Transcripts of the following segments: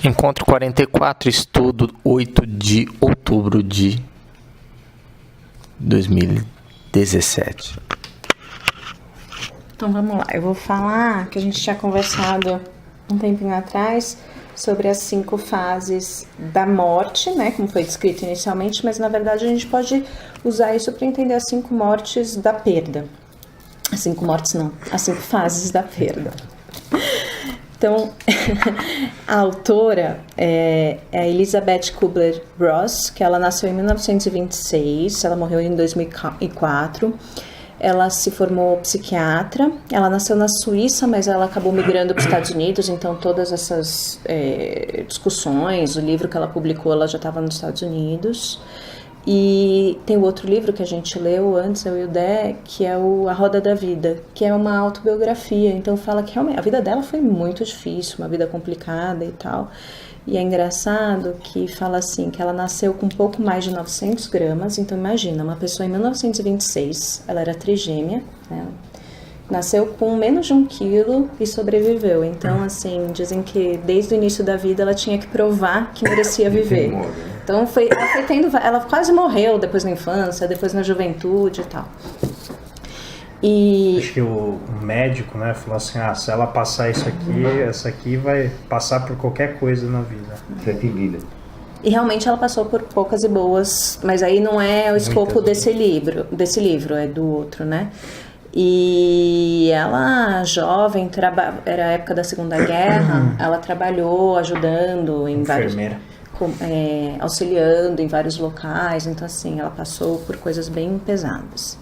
Encontro 44, estudo 8 de outubro de 2017. Então vamos lá, eu vou falar que a gente tinha conversado um tempinho atrás sobre as 5 fases da morte, né, como foi descrito inicialmente, mas na verdade a gente pode usar isso para entender as 5 mortes da perda. As 5 mortes não, as 5 fases da perda. Então, a autora é a Elizabeth Kubler-Ross, que ela nasceu em 1926, ela morreu em 2004. Ela se formou psiquiatra, ela nasceu na Suíça, mas ela acabou migrando para os Estados Unidos, então todas essas discussões, o livro que ela publicou, ela já estava nos Estados Unidos. E tem o outro livro que a gente leu antes, eu e o Dé, que é A Roda da Vida, que é uma autobiografia, então fala que realmente a vida dela foi muito difícil, uma vida complicada e tal. E é engraçado que fala assim, que ela nasceu com um pouco mais de 900 gramas, então imagina, uma pessoa em 1926, ela era trigêmea, né? Nasceu com menos de 1 quilo e sobreviveu. Então, assim, dizem que desde o início da vida ela tinha que provar que merecia viver. Então, ela quase morreu depois na infância, depois na juventude e tal. Acho que o médico, né, falou assim, se ela passar isso aqui, essa aqui vai passar por qualquer coisa na vida. Isso é vida. E realmente ela passou por poucas e boas, mas aí não é o escopo desse livro, é do outro, né? E ela, jovem, era a época da Segunda Guerra, ela trabalhou ajudando em enfermeira. Auxiliando em vários locais, então assim, ela passou por coisas bem pesadas.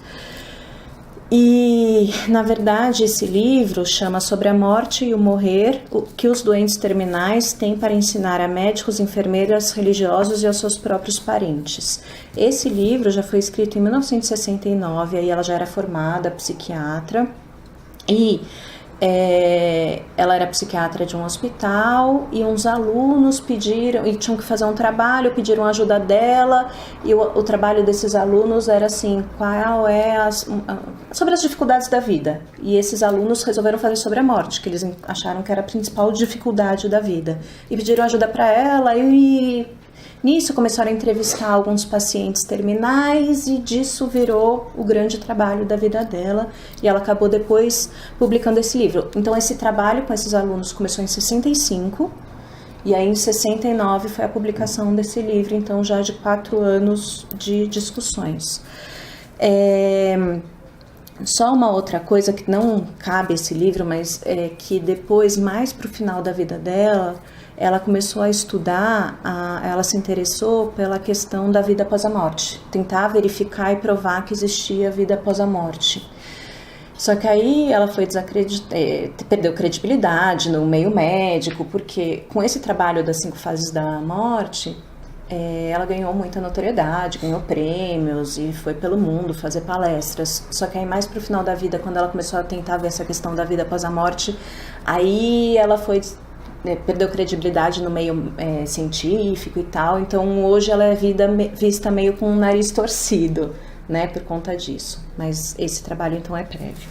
E, na verdade, esse livro chama Sobre a Morte e o Morrer, o que os doentes terminais têm para ensinar a médicos, enfermeiras, religiosos e aos seus próprios parentes. Esse livro já foi escrito em 1969, aí ela já era formada psiquiatra e ela era psiquiatra de um hospital e uns alunos pediram, e tinham que fazer um trabalho, pediram ajuda dela, e o trabalho desses alunos era assim, sobre as dificuldades da vida, e esses alunos resolveram fazer sobre a morte, que eles acharam que era a principal dificuldade da vida, e pediram ajuda para ela, e nisso começaram a entrevistar alguns pacientes terminais e disso virou o grande trabalho da vida dela e ela acabou depois publicando esse livro. Então esse trabalho com esses alunos começou em 65 e aí em 69 foi a publicação desse livro, então já de 4 anos de discussões. Só uma outra coisa que não cabe esse livro, mas é que depois, mais para o final da vida dela, ela começou a estudar, ela se interessou pela questão da vida após a morte, tentar verificar e provar que existia vida após a morte. Só que aí ela foi perdeu credibilidade no meio médico, porque com esse trabalho das 5 fases da morte, ela ganhou muita notoriedade, ganhou prêmios e foi pelo mundo fazer palestras. Só que aí mais pro final da vida, quando ela começou a tentar ver essa questão da vida após a morte, aí ela perdeu credibilidade no meio científico e tal, então hoje ela é vista meio com o nariz torcido, né, por conta disso, mas esse trabalho então é prévio.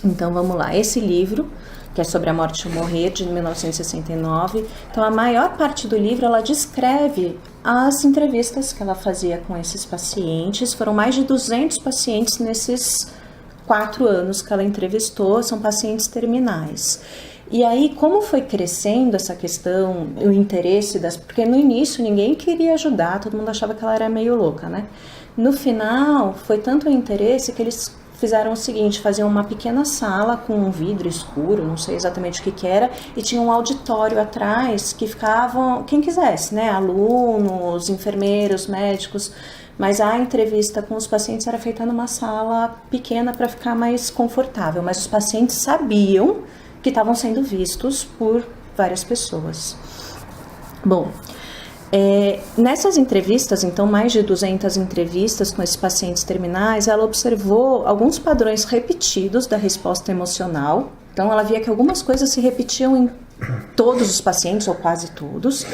Então vamos lá, esse livro, que é Sobre a Morte e o Morrer, de 1969, então a maior parte do livro ela descreve as entrevistas que ela fazia com esses pacientes, foram mais de 200 pacientes nesses 4 anos que ela entrevistou, são pacientes terminais. E aí, como foi crescendo essa questão, o interesse porque no início ninguém queria ajudar, todo mundo achava que ela era meio louca, né? No final, foi tanto o interesse que eles fizeram o seguinte, faziam uma pequena sala com um vidro escuro, não sei exatamente o que era, e tinha um auditório atrás que ficavam, quem quisesse, né? Alunos, enfermeiros, médicos, mas a entrevista com os pacientes era feita numa sala pequena para ficar mais confortável, mas os pacientes sabiam que estavam sendo vistos por várias pessoas. Bom, nessas entrevistas, então mais de 200 entrevistas com esses pacientes terminais, ela observou alguns padrões repetidos da resposta emocional. Então ela via que algumas coisas se repetiam em todos os pacientes, ou quase todos,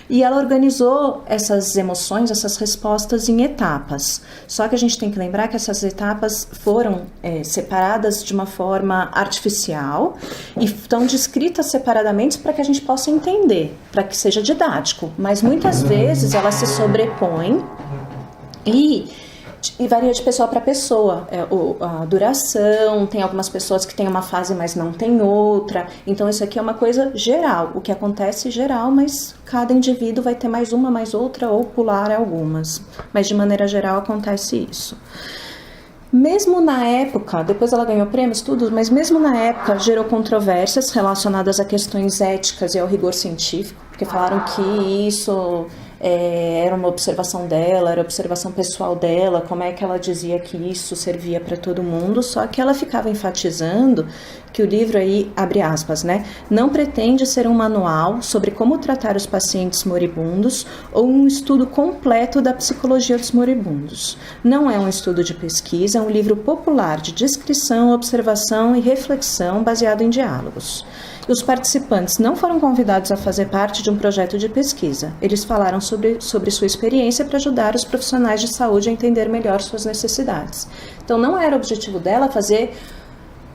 e ela organizou essas emoções, essas respostas em etapas. Só que a gente tem que lembrar que essas etapas foram separadas de uma forma artificial e estão descritas separadamente para que a gente possa entender, para que seja didático. Mas muitas vezes elas se sobrepõem e varia de pessoa para pessoa, a duração, tem algumas pessoas que têm uma fase, mas não tem outra, então isso aqui é uma coisa geral, o que acontece geral, mas cada indivíduo vai ter mais uma, mais outra, ou pular algumas, mas de maneira geral acontece isso. Mesmo na época, depois ela ganhou prêmios, tudo, mas mesmo na época gerou controvérsias relacionadas a questões éticas e ao rigor científico, porque falaram que isso era uma observação dela, era observação pessoal dela, como é que ela dizia que isso servia para todo mundo, só que ela ficava enfatizando que o livro aí, abre aspas, né, não pretende ser um manual sobre como tratar os pacientes moribundos ou um estudo completo da psicologia dos moribundos. Não é um estudo de pesquisa, é um livro popular de descrição, observação e reflexão baseado em diálogos. Os participantes não foram convidados a fazer parte de um projeto de pesquisa. Eles falaram sobre sua experiência para ajudar os profissionais de saúde a entender melhor suas necessidades. Então, não era o objetivo dela fazer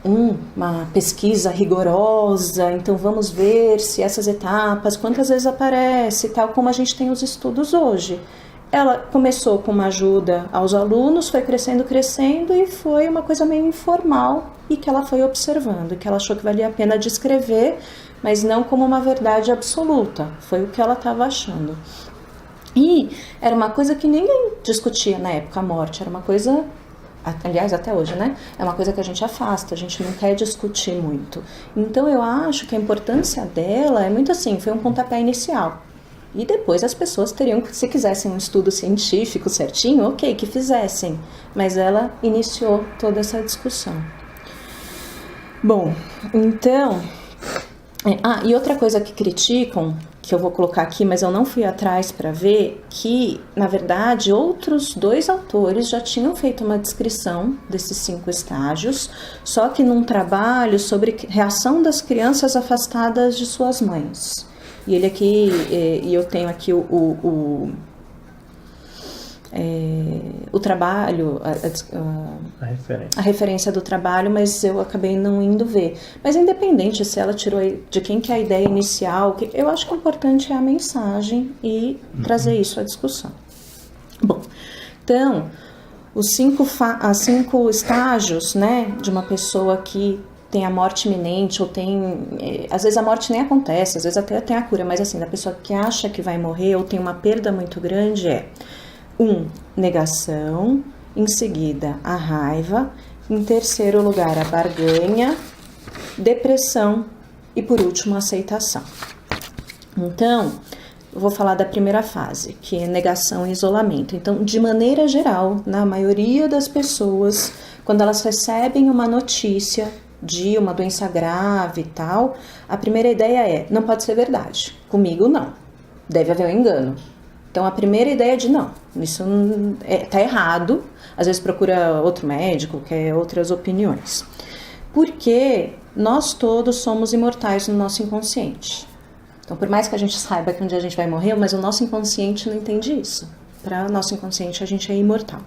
uma pesquisa rigorosa, então vamos ver se essas etapas, quantas vezes aparece, tal como a gente tem os estudos hoje. Ela começou com uma ajuda aos alunos, foi crescendo e foi uma coisa meio informal e que ela foi observando, que ela achou que valia a pena descrever, mas não como uma verdade absoluta, foi o que ela estava achando. E era uma coisa que ninguém discutia na época, a morte, era uma coisa, aliás, até hoje, né? É uma coisa que a gente afasta, a gente não quer discutir muito. Então eu acho que a importância dela é muito assim, foi um pontapé inicial. E depois as pessoas teriam, se quisessem um estudo científico certinho, ok, que fizessem. Mas ela iniciou toda essa discussão. Bom, então... e outra coisa que criticam, que eu vou colocar aqui, mas eu não fui atrás para ver, que, na verdade, outros 2 autores já tinham feito uma descrição desses 5 estágios, só que num trabalho sobre reação das crianças afastadas de suas mães. E ele aqui, e eu tenho aqui o trabalho, a referência do trabalho, mas eu acabei não indo ver. Mas independente se ela tirou de quem que é a ideia inicial, eu acho que o importante é a mensagem e trazer isso à discussão. Bom, então, os 5 estágios, né, de uma pessoa que tem a morte iminente, ou tem... às vezes a morte nem acontece, às vezes até tem a cura, mas assim, da pessoa que acha que vai morrer ou tem uma perda muito grande 1. Negação, em seguida a raiva, em terceiro lugar a barganha, depressão e por último a aceitação. Então, eu vou falar da primeira fase, que é negação e isolamento. Então, de maneira geral, na maioria das pessoas, quando elas recebem uma notícia de uma doença grave e tal, a primeira ideia é, não pode ser verdade, comigo não, deve haver um engano. Então a primeira ideia é de não, isso tá errado, às vezes procura outro médico, quer outras opiniões. Porque nós todos somos imortais no nosso inconsciente. Então por mais que a gente saiba que um dia a gente vai morrer, mas o nosso inconsciente não entende isso. Para o nosso inconsciente a gente é imortal.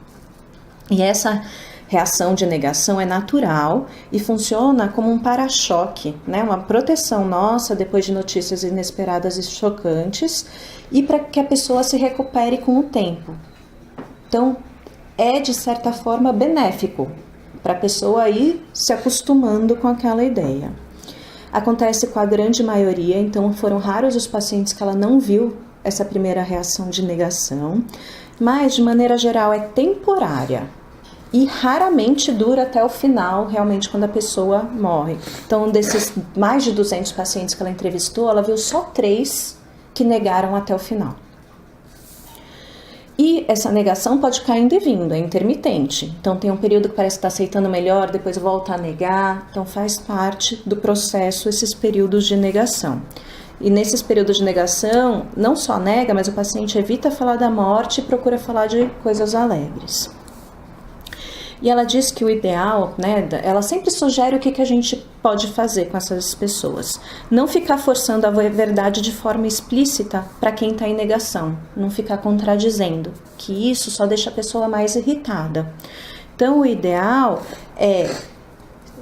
E essa reação de negação é natural e funciona como um para-choque, né? Uma proteção nossa depois de notícias inesperadas e chocantes e para que a pessoa se recupere com o tempo. Então, é de certa forma benéfico para a pessoa ir se acostumando com aquela ideia. Acontece com a grande maioria, então foram raros os pacientes que ela não viu essa primeira reação de negação, mas de maneira geral é temporária. E raramente dura até o final, realmente, quando a pessoa morre. Então, desses mais de 200 pacientes que ela entrevistou, ela viu só 3 que negaram até o final. E essa negação pode ficar indo e vindo, é intermitente. Então, tem um período que parece que está aceitando melhor, depois volta a negar. Então, faz parte do processo esses períodos de negação. E nesses períodos de negação, não só nega, mas o paciente evita falar da morte e procura falar de coisas alegres. E ela diz que o ideal, né, ela sempre sugere o que a gente pode fazer com essas pessoas. Não ficar forçando a verdade de forma explícita para quem está em negação, não ficar contradizendo, que isso só deixa a pessoa mais irritada. Então, o ideal é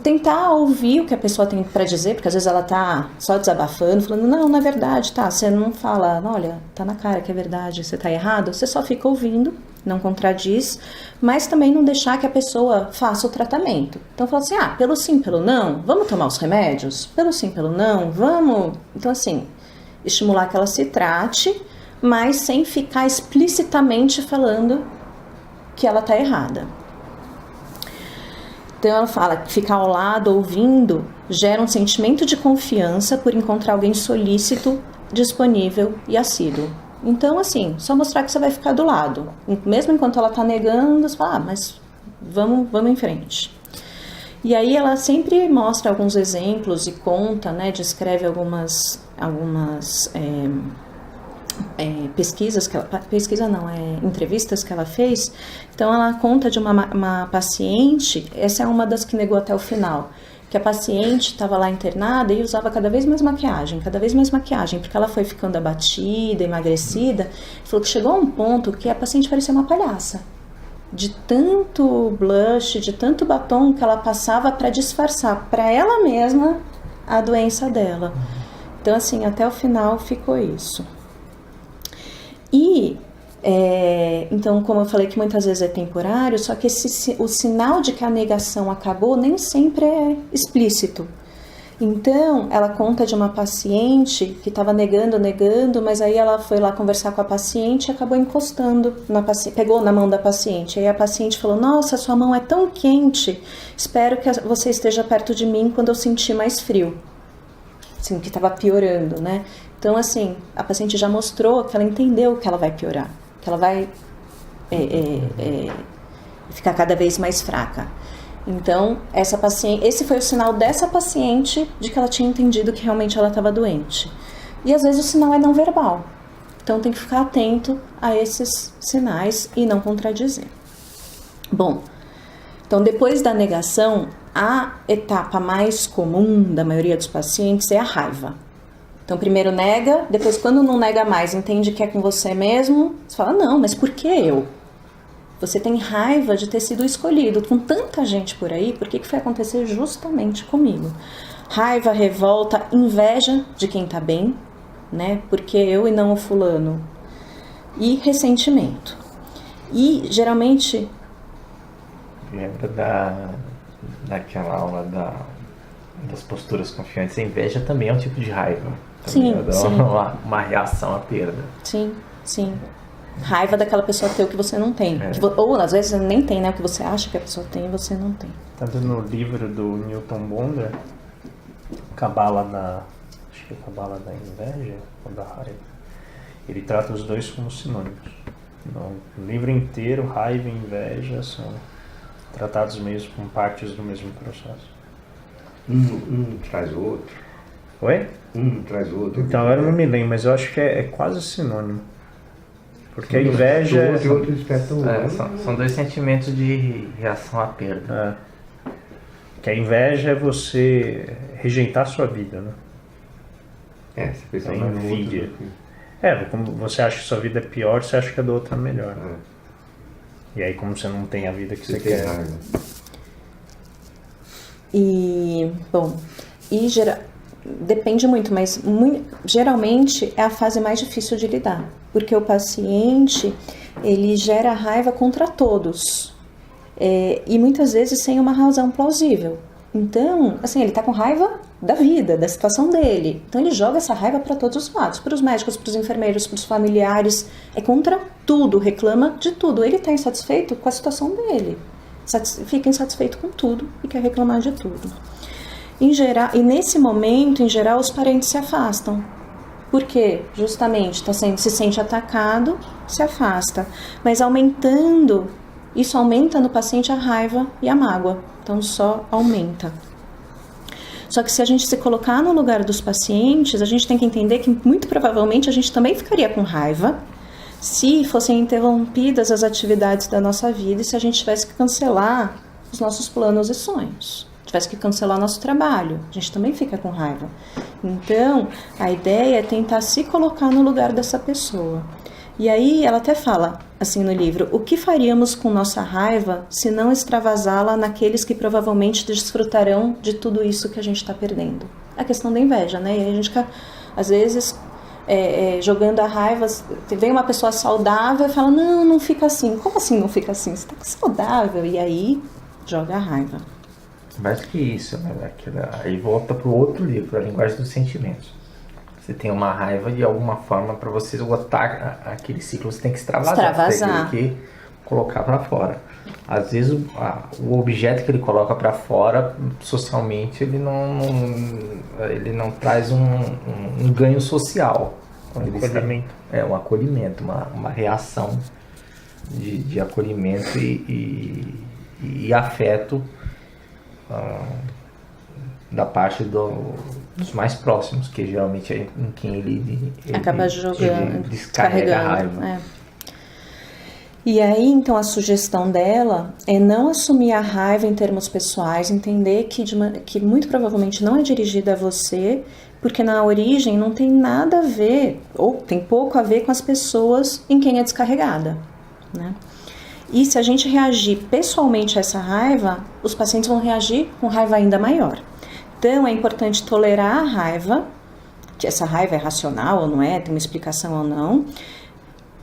tentar ouvir o que a pessoa tem para dizer, porque às vezes ela tá só desabafando, falando, não é verdade, tá, você não fala, olha, tá na cara que é verdade, você tá errado, você só fica ouvindo, não contradiz, mas também não deixar que a pessoa faça o tratamento. Então fala assim, pelo sim, pelo não, vamos tomar os remédios? Pelo sim, pelo não, vamos... Então assim, estimular que ela se trate, mas sem ficar explicitamente falando que ela tá errada. Então ela fala que ficar ao lado, ouvindo, gera um sentimento de confiança por encontrar alguém solícito, disponível e assíduo. Então, assim, só mostrar que você vai ficar do lado. Mesmo enquanto ela está negando, você fala, mas vamos em frente. E aí ela sempre mostra alguns exemplos e conta, né, descreve algumas pesquisas que ela, entrevistas que ela fez. Então ela conta de uma paciente, essa é uma das que negou até o final, que a paciente estava lá internada e usava cada vez mais maquiagem, porque ela foi ficando abatida, emagrecida, falou que chegou a um ponto que a paciente parecia uma palhaça, de tanto blush, de tanto batom que ela passava para disfarçar para ela mesma a doença dela. Então assim, até o final ficou isso. E, então, como eu falei que muitas vezes é temporário, só que o sinal de que a negação acabou nem sempre é explícito. Então, ela conta de uma paciente que estava negando, mas aí ela foi lá conversar com a paciente e acabou encostando, pegou na mão da paciente. Aí a paciente falou, nossa, sua mão é tão quente, espero que você esteja perto de mim quando eu sentir mais frio. Assim, que estava piorando, né? Então, assim, a paciente já mostrou que ela entendeu que ela vai piorar, que ela vai ficar cada vez mais fraca. Então, esse foi o sinal dessa paciente de que ela tinha entendido que realmente ela estava doente. E às vezes o sinal é não verbal. Então, tem que ficar atento a esses sinais e não contradizer. Bom, então depois da negação, a etapa mais comum da maioria dos pacientes é a raiva. Então, primeiro nega, depois quando não nega mais, entende que é com você mesmo, você fala, não, mas por que eu? Você tem raiva de ter sido escolhido com tanta gente por aí, por que foi acontecer justamente comigo? Raiva, revolta, inveja de quem tá bem, né? Porque eu e não o fulano. E ressentimento. E, geralmente... Lembra daquela aula das posturas confiantes? A inveja também é um tipo de raiva. Sim, uma reação à perda. Sim. Raiva daquela pessoa ter o que você não tem. Ou às vezes nem tem, né? O que você acha que a pessoa tem e você não tem. Tanto no livro do Newton Bonder, Cabala da Inveja ou da Raiva, ele trata os dois como sinônimos. No livro inteiro, raiva e inveja são tratados mesmo como partes do mesmo processo. Um traz o outro. Oi? Um traz o outro. Então, eu não me lembro, mas eu acho que é quase sinônimo. Porque a inveja... São dois sentimentos de reação à perda. Que a inveja é você rejeitar a sua vida, né? Você pensa mais no outro. Como você acha que sua vida é pior, você acha que a da outra é melhor. E aí, como você não tem a vida que você quer... Depende muito, mas geralmente é a fase mais difícil de lidar, porque o paciente, ele gera raiva contra todos, e muitas vezes sem uma razão plausível. Então, assim, ele tá com raiva da vida, da situação dele, então ele joga essa raiva para todos os lados, para os médicos, para os enfermeiros, para os familiares, é contra tudo, reclama de tudo. Ele tá insatisfeito com a situação dele, fica insatisfeito com tudo e quer reclamar de tudo. E nesse momento, em geral, os parentes se afastam. Por quê? Justamente se sente atacado, se afasta. Mas isso aumenta no paciente a raiva e a mágoa. Então só aumenta. Só que se a gente se colocar no lugar dos pacientes, a gente tem que entender que muito provavelmente a gente também ficaria com raiva, se fossem interrompidas as atividades da nossa vida e se a gente tivesse que cancelar os nossos planos e sonhos, tivesse que cancelar nosso trabalho, a gente também fica com raiva. Então, a ideia é tentar se colocar no lugar dessa pessoa. E aí ela até fala, assim no livro, o que faríamos com nossa raiva se não extravasá-la naqueles que provavelmente desfrutarão de tudo isso que a gente está perdendo? A questão da inveja, né? E aí a gente fica, às vezes, jogando a raiva, vem uma pessoa saudável e fala, não fica assim. Como assim não fica assim? Você está saudável. E aí joga a raiva. Mais que isso, né? Aí volta para o outro livro, a linguagem dos sentimentos. Você tem uma raiva de alguma forma, para você esgotar aquele ciclo, você tem que extravasar. Você tem que colocar para fora. Às vezes o objeto que ele coloca para fora, socialmente, ele não traz um ganho social. Um acolhimento. Um acolhimento, uma reação de acolhimento e afeto da parte dos mais próximos, que geralmente é em quem ele acaba jogando, ele descarrega a raiva. E aí, então, a sugestão dela é não assumir a raiva em termos pessoais, entender que muito provavelmente não é dirigida a você, porque na origem não tem nada a ver, ou tem pouco a ver com as pessoas em quem é descarregada, né? E se a gente reagir pessoalmente a essa raiva, os pacientes vão reagir com raiva ainda maior. Então, é importante tolerar a raiva, que essa raiva é racional ou não é, tem uma explicação ou não,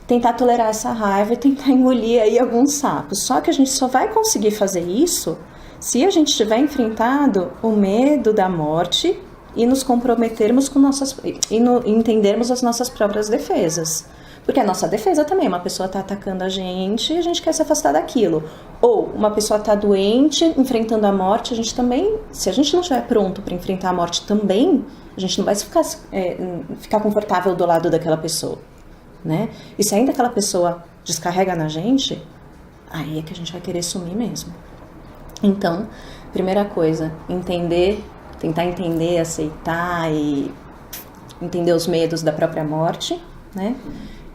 tentar tolerar essa raiva e tentar engolir aí alguns sapos. Só que a gente só vai conseguir fazer isso se a gente tiver enfrentado o medo da morte e nos comprometermos com entendermos as nossas próprias defesas. Porque a nossa defesa também, uma pessoa está atacando a gente e a gente quer se afastar daquilo. Ou uma pessoa está doente, enfrentando a morte, a gente também, se a gente não estiver pronto para enfrentar a morte também, a gente não vai ficar confortável do lado daquela pessoa, né? E se ainda aquela pessoa descarrega na gente, aí é que a gente vai querer sumir mesmo. Então, primeira coisa, tentar entender, aceitar e entender os medos da própria morte, né?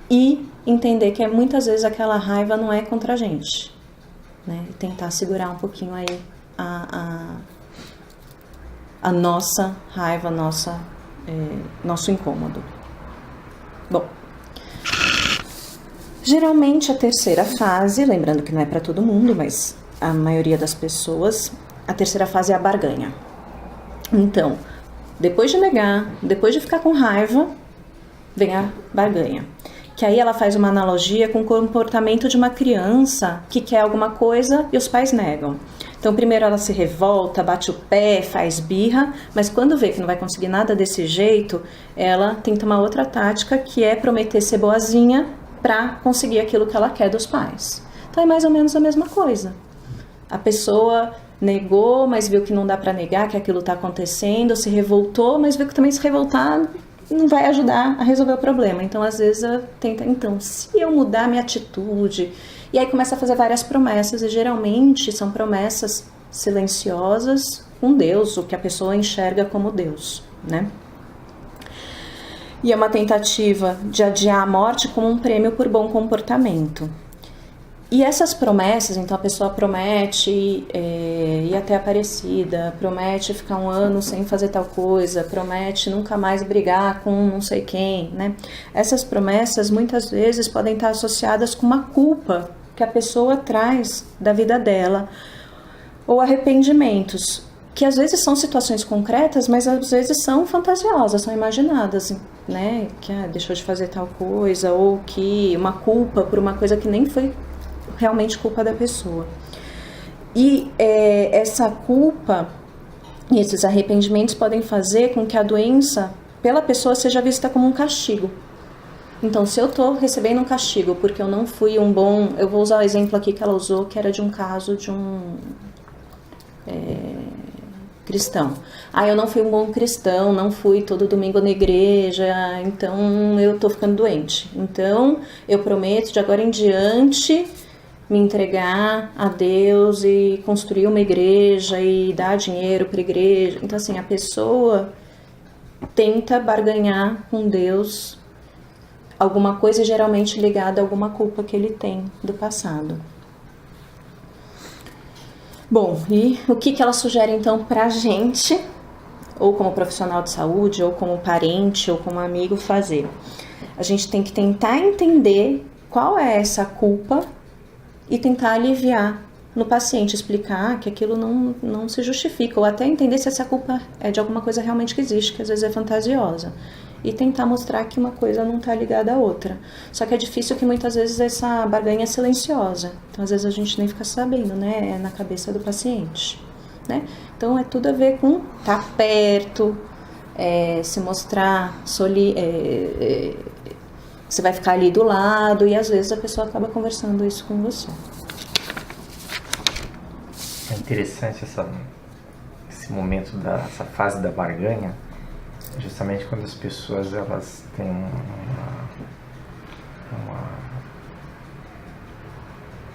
E entender que muitas vezes aquela raiva não é contra a gente, né? E tentar segurar um pouquinho aí a nossa raiva, nosso incômodo. Bom, geralmente a terceira fase, lembrando que não é para todo mundo, mas a maioria das pessoas, a terceira fase é a barganha. Então, depois de negar, depois de ficar com raiva, vem a barganha. Que aí ela faz uma analogia com o comportamento de uma criança que quer alguma coisa e os pais negam. Então, primeiro ela se revolta, bate o pé, faz birra, mas quando vê que não vai conseguir nada desse jeito, ela tenta uma outra tática, que é prometer ser boazinha para conseguir aquilo que ela quer dos pais. Então, é mais ou menos a mesma coisa. A pessoa negou, mas viu que não dá para negar que aquilo está acontecendo, se revoltou, mas viu que também se revoltar não vai ajudar a resolver o problema. Então, às vezes, ela tenta, se eu mudar minha atitude... E aí começa a fazer várias promessas, e geralmente são promessas silenciosas com Deus, o que a pessoa enxerga como Deus, né? E é uma tentativa de adiar a morte como um prêmio por bom comportamento. E essas promessas, então a pessoa promete ir até a Aparecida, promete ficar 1 ano sem fazer tal coisa, promete nunca mais brigar com não sei quem, né? Essas promessas muitas vezes podem estar associadas com uma culpa que a pessoa traz da vida dela, ou arrependimentos, que às vezes são situações concretas, mas às vezes são fantasiosas, são imaginadas, né? Que deixou de fazer tal coisa, ou que uma culpa por uma coisa que nem foi realmente culpa da pessoa. E essa culpa e esses arrependimentos podem fazer com que a doença pela pessoa seja vista como um castigo. Então, se eu estou recebendo um castigo porque eu não fui um bom... Eu vou usar o exemplo aqui que ela usou, que era de um caso de um cristão. Eu não fui um bom cristão, não fui todo domingo na igreja, então eu estou ficando doente. Então, eu prometo de agora em diante me entregar a Deus e construir uma igreja e dar dinheiro para a igreja. Então, assim, a pessoa tenta barganhar com Deus alguma coisa geralmente ligada a alguma culpa que ele tem do passado. Bom, e o que ela sugere então pra gente, ou como profissional de saúde, ou como parente, ou como amigo, fazer? A gente tem que tentar entender qual é essa culpa e tentar aliviar no paciente, explicar que aquilo não se justifica, ou até entender se essa culpa é de alguma coisa realmente que existe, que às vezes é fantasiosa, e tentar mostrar que uma coisa não está ligada à outra. Só que é difícil que muitas vezes essa barganha é silenciosa, então às vezes a gente nem fica sabendo, né? É na cabeça do paciente, né? Então é tudo a ver com estar perto, se mostrar, você vai ficar ali do lado, e às vezes a pessoa acaba conversando isso com você. É interessante esse momento, essa fase da barganha, justamente quando as pessoas elas têm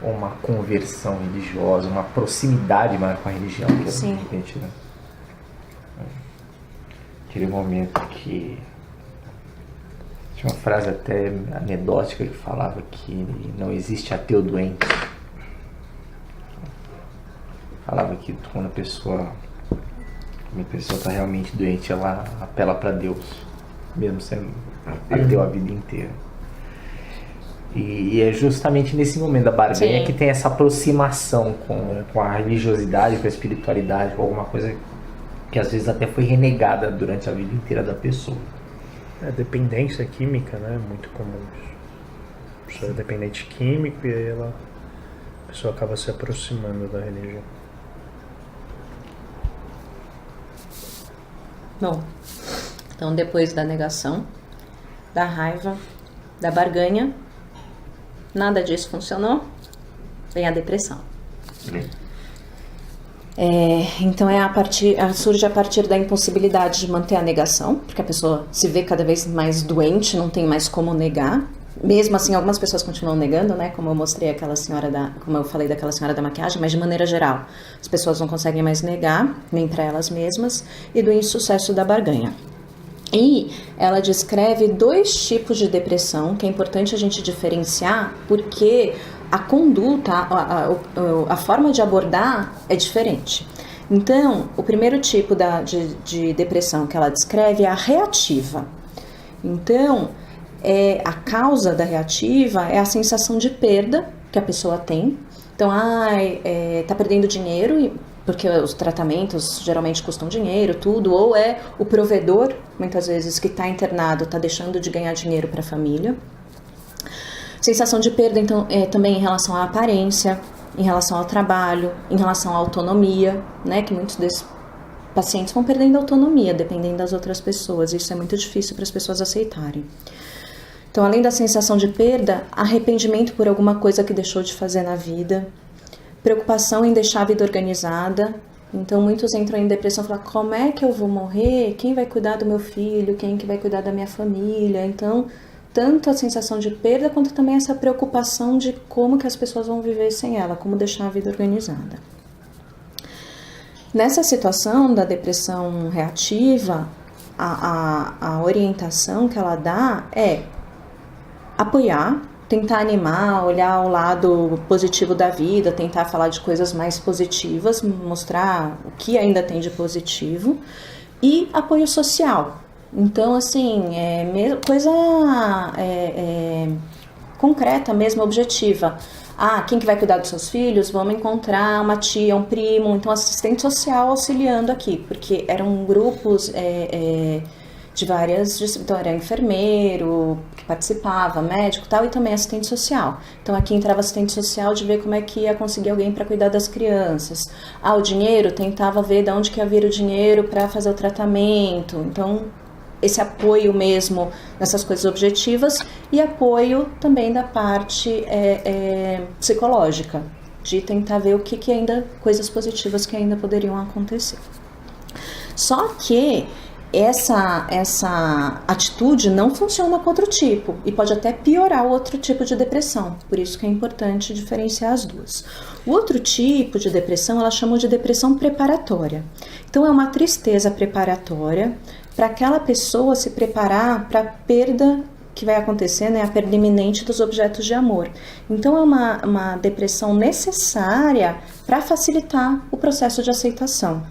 uma conversão religiosa, uma proximidade maior com a religião, que é Sim. de repente, né? Aquele momento que tinha uma frase até anedótica que falava que não existe ateu doente. Falava que quando a pessoa está realmente doente, ela apela para Deus, mesmo sendo ateu a vida inteira. E é justamente nesse momento da barganha que tem essa aproximação com a religiosidade, com a espiritualidade, com alguma coisa que às vezes até foi renegada durante a vida inteira da pessoa. A dependência química, né? Muito comum. A pessoa é dependente químico e aí a pessoa acaba se aproximando da religião. Bom, então depois da negação, da raiva, da barganha, nada disso funcionou, vem a depressão. Então surge a partir da impossibilidade de manter a negação, porque a pessoa se vê cada vez mais doente, não tem mais como negar. Mesmo assim, algumas pessoas continuam negando, né? Como eu mostrei como eu falei daquela senhora da maquiagem, mas de maneira geral, as pessoas não conseguem mais negar, nem para elas mesmas, e do insucesso da barganha. E ela descreve 2 tipos de depressão, que é importante a gente diferenciar, porque a conduta, a forma de abordar é diferente. Então, o primeiro tipo de depressão que ela descreve é a reativa. Então, a causa da reativa é a sensação de perda que a pessoa tem. Então, tá perdendo dinheiro, porque os tratamentos geralmente custam dinheiro, tudo, ou é o provedor, muitas vezes, que está internado, está deixando de ganhar dinheiro para a família. Sensação de perda, então, também em relação à aparência, em relação ao trabalho, em relação à autonomia, né, que muitos desses pacientes vão perdendo autonomia, dependendo das outras pessoas. Isso é muito difícil para as pessoas aceitarem. Então, além da sensação de perda, arrependimento por alguma coisa que deixou de fazer na vida, preocupação em deixar a vida organizada. Então, muitos entram em depressão e falam, como é que eu vou morrer? Quem vai cuidar do meu filho? Quem que vai cuidar da minha família? Então, tanto a sensação de perda, quanto também essa preocupação de como que as pessoas vão viver sem ela, como deixar a vida organizada. Nessa situação da depressão reativa, a orientação que ela dá é apoiar, tentar animar, olhar o lado positivo da vida, tentar falar de coisas mais positivas, mostrar o que ainda tem de positivo, e apoio social. Então, assim, coisa concreta mesmo, objetiva. Quem que vai cuidar dos seus filhos? Vamos encontrar uma tia, um primo, então assistente social auxiliando aqui, porque eram grupos de várias, então era enfermeiro que participava, médico e tal, e também assistente social. Então aqui entrava assistente social de ver como é que ia conseguir alguém para cuidar das crianças. O dinheiro, tentava ver de onde que ia vir o dinheiro para fazer o tratamento. Então esse apoio mesmo nessas coisas objetivas, e apoio também da parte psicológica, de tentar ver o que ainda, coisas positivas que ainda poderiam acontecer. Só que essa atitude não funciona com outro tipo e pode até piorar o outro tipo de depressão, por isso que é importante diferenciar as duas. O outro tipo de depressão ela chama de depressão preparatória. Então é uma tristeza preparatória para aquela pessoa se preparar para a perda que vai acontecer, né, a perda iminente dos objetos de amor. Então é uma depressão necessária para facilitar o processo de aceitação.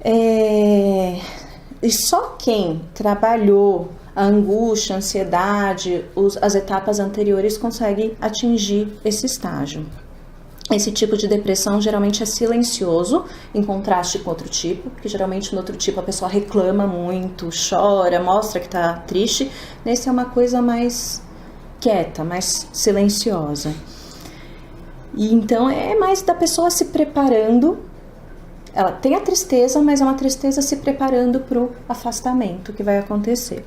E só quem trabalhou a angústia, a ansiedade, as etapas anteriores consegue atingir esse estágio. Esse tipo de depressão geralmente é silencioso, em contraste com outro tipo, porque geralmente no outro tipo a pessoa reclama muito, chora, mostra que está triste. Nesse é uma coisa mais quieta, mais silenciosa. E então é mais da pessoa se preparando. Ela tem a tristeza, mas é uma tristeza se preparando para o afastamento que vai acontecer.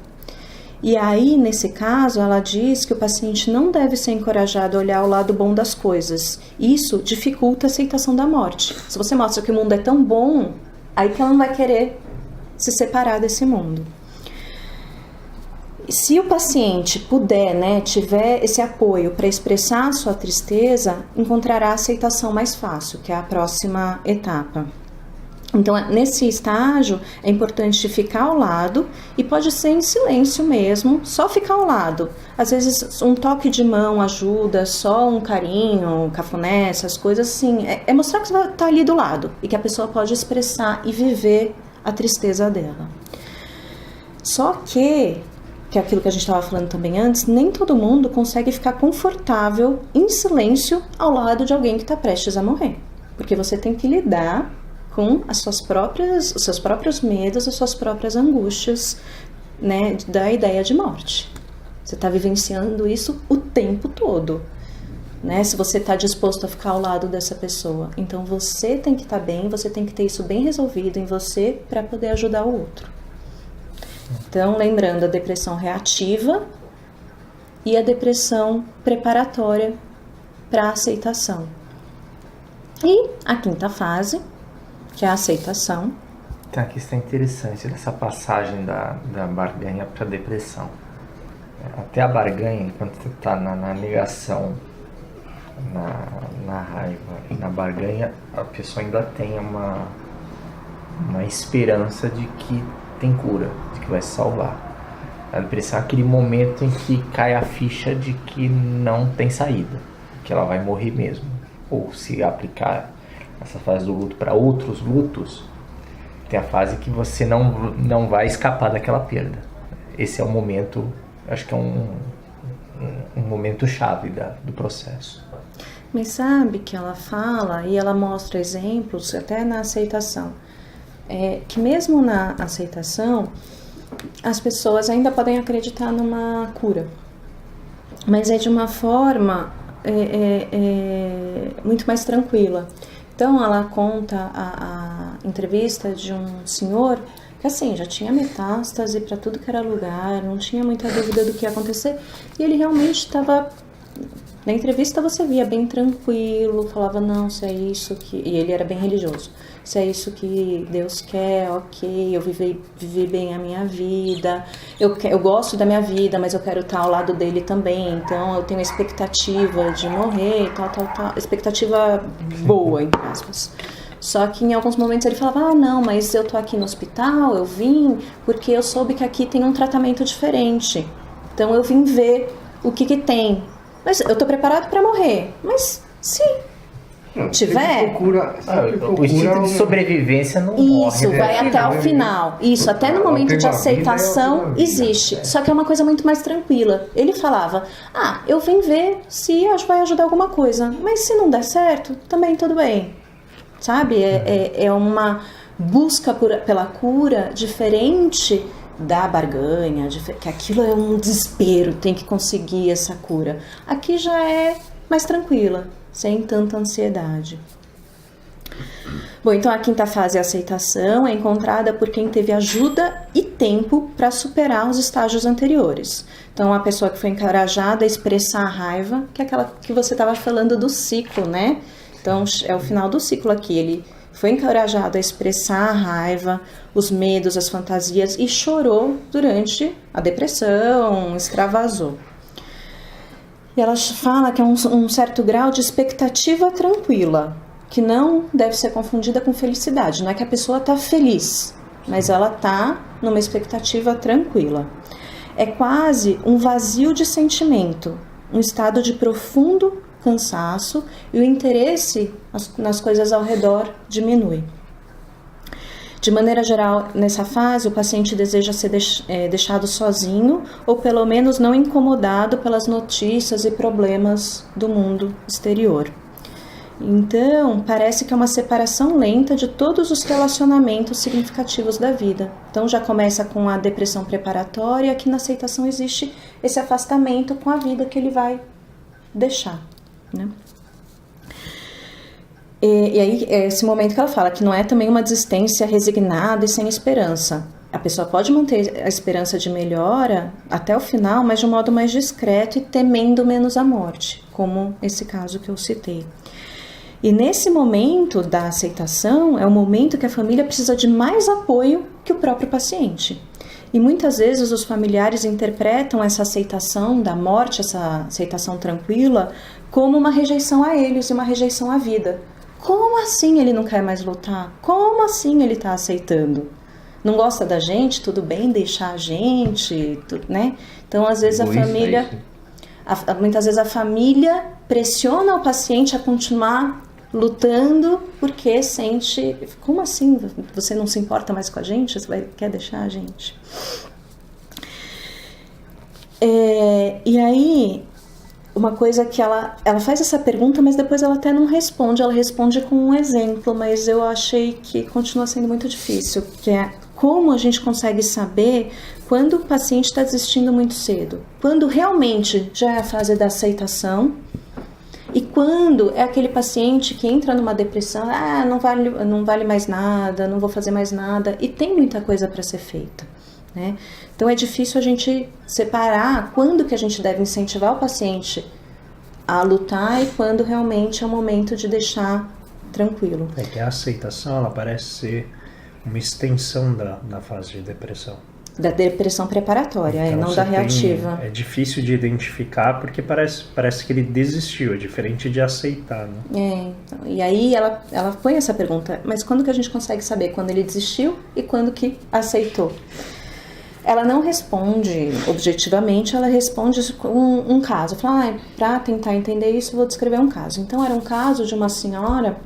E aí, nesse caso, ela diz que o paciente não deve ser encorajado a olhar o lado bom das coisas. Isso dificulta a aceitação da morte. Se você mostra que o mundo é tão bom, aí que ela não vai querer se separar desse mundo. Se o paciente puder, né, tiver esse apoio para expressar a sua tristeza, encontrará a aceitação mais fácil, que é a próxima etapa. Então, nesse estágio, é importante ficar ao lado, e pode ser em silêncio mesmo, só ficar ao lado. Às vezes, um toque de mão ajuda, só um carinho, um cafuné, essas coisas assim. É mostrar que você está ali do lado, e que a pessoa pode expressar e viver a tristeza dela. Só que é aquilo que a gente estava falando também antes, nem todo mundo consegue ficar confortável em silêncio ao lado de alguém que está prestes a morrer. Porque você tem que lidar com os seus próprios medos, as suas próprias angústias, né, da ideia de morte. Você está vivenciando isso o tempo todo, né, se você está disposto a ficar ao lado dessa pessoa. Então você tem que estar bem, você tem que ter isso bem resolvido em você para poder ajudar o outro. Então, lembrando a depressão reativa e a depressão preparatória para a aceitação. E a quinta fase, que é a aceitação. Tem uma questão interessante dessa passagem da barganha para a depressão. Até a barganha, enquanto você está na negação, na raiva e na barganha, a pessoa ainda tem uma esperança de que tem cura, de que vai se salvar. A depressão é aquele momento em que cai a ficha de que não tem saída, que ela vai morrer mesmo. Ou se aplicar essa fase do luto para outros lutos, tem a fase que você não vai escapar daquela perda. Esse é o momento, acho que é um momento chave do processo. Mas sabe que ela fala, e ela mostra exemplos, até na aceitação, que mesmo na aceitação, as pessoas ainda podem acreditar numa cura. Mas é de uma forma muito mais tranquila. Então ela conta a entrevista de um senhor que assim, já tinha metástase para tudo que era lugar, não tinha muita dúvida do que ia acontecer, e ele realmente estava, na entrevista você via bem tranquilo, falava, não, se é isso que... E ele era bem religioso. Se é isso que Deus quer, ok, eu vivi bem a minha vida, eu gosto da minha vida, mas eu quero estar ao lado dele também, então eu tenho expectativa de morrer, tal, expectativa boa, entre aspas. Só que em alguns momentos ele falava, não, mas eu tô aqui no hospital, eu vim porque eu soube que aqui tem um tratamento diferente, então eu vim ver o que tem. Mas eu tô preparado para morrer, mas se tiver... O instinto de sobrevivência não morre. Isso, vai até o final. Isso, até no momento de aceitação existe. Só que é uma coisa muito mais tranquila. Ele falava, eu vim ver se vai ajudar alguma coisa, mas se não der certo, também tudo bem. Sabe? É uma busca pela cura diferente da barganha, que aquilo é um desespero, tem que conseguir essa cura. Aqui já é mais tranquila, sem tanta ansiedade. Bom, então a quinta fase, a aceitação, é encontrada por quem teve ajuda e tempo para superar os estágios anteriores. Então, a pessoa que foi encorajada a expressar a raiva, que é aquela que você estava falando do ciclo, né? Então, é o final do ciclo aqui. Ele foi encorajado a expressar a raiva, os medos, as fantasias e chorou durante a depressão, extravasou. E ela fala que é um certo grau de expectativa tranquila, que não deve ser confundida com felicidade. Não é que a pessoa está feliz, mas ela está numa expectativa tranquila. é quase um vazio de sentimento, um estado de profundo cansaço e o interesse nas coisas ao redor diminui. De maneira geral, nessa fase, o paciente deseja ser deixado sozinho ou pelo menos não incomodado pelas notícias e problemas do mundo exterior. Então, parece que é uma separação lenta de todos os relacionamentos significativos da vida. Então, já começa com a depressão preparatória, que na aceitação existe esse afastamento com a vida que ele vai deixar, né? E aí, é esse momento que ela fala que não é também uma desistência resignada e sem esperança. A pessoa pode manter a esperança de melhora até o final, mas de um modo mais discreto e temendo menos a morte, como esse caso que eu citei. E nesse momento da aceitação, é o momento que a família precisa de mais apoio que o próprio paciente. E muitas vezes os familiares interpretam essa aceitação da morte, essa aceitação tranquila, como uma rejeição a eles e uma rejeição à vida. Como assim ele não quer mais lutar? Como assim ele está aceitando? Não gosta da gente? Tudo bem deixar a gente, né? Então, às vezes, a família... Muitas vezes a família pressiona o paciente a continuar lutando porque sente... Como assim? Você não se importa mais com a gente? Você quer deixar a gente? E aí... Uma coisa que ela faz essa pergunta, mas depois ela até não responde. Ela responde com um exemplo, mas eu achei que continua sendo muito difícil, que é como a gente consegue saber quando o paciente está desistindo muito cedo, quando realmente já é a fase da aceitação e quando é aquele paciente que entra numa depressão, não vale mais nada, não vou fazer mais nada, e tem muita coisa para ser feita, né? Então é difícil a gente separar quando que a gente deve incentivar o paciente a lutar e quando realmente é o momento de deixar tranquilo. É que a aceitação, ela parece ser uma extensão da fase de depressão. Da depressão preparatória, então, não da reativa. É difícil de identificar porque parece que ele desistiu, é diferente de aceitar, né? E aí ela põe essa pergunta, mas quando que a gente consegue saber quando ele desistiu e quando que aceitou? Ela não responde objetivamente, ela responde com um caso. Fala, para tentar entender isso, eu vou descrever um caso. Então, era um caso de uma senhora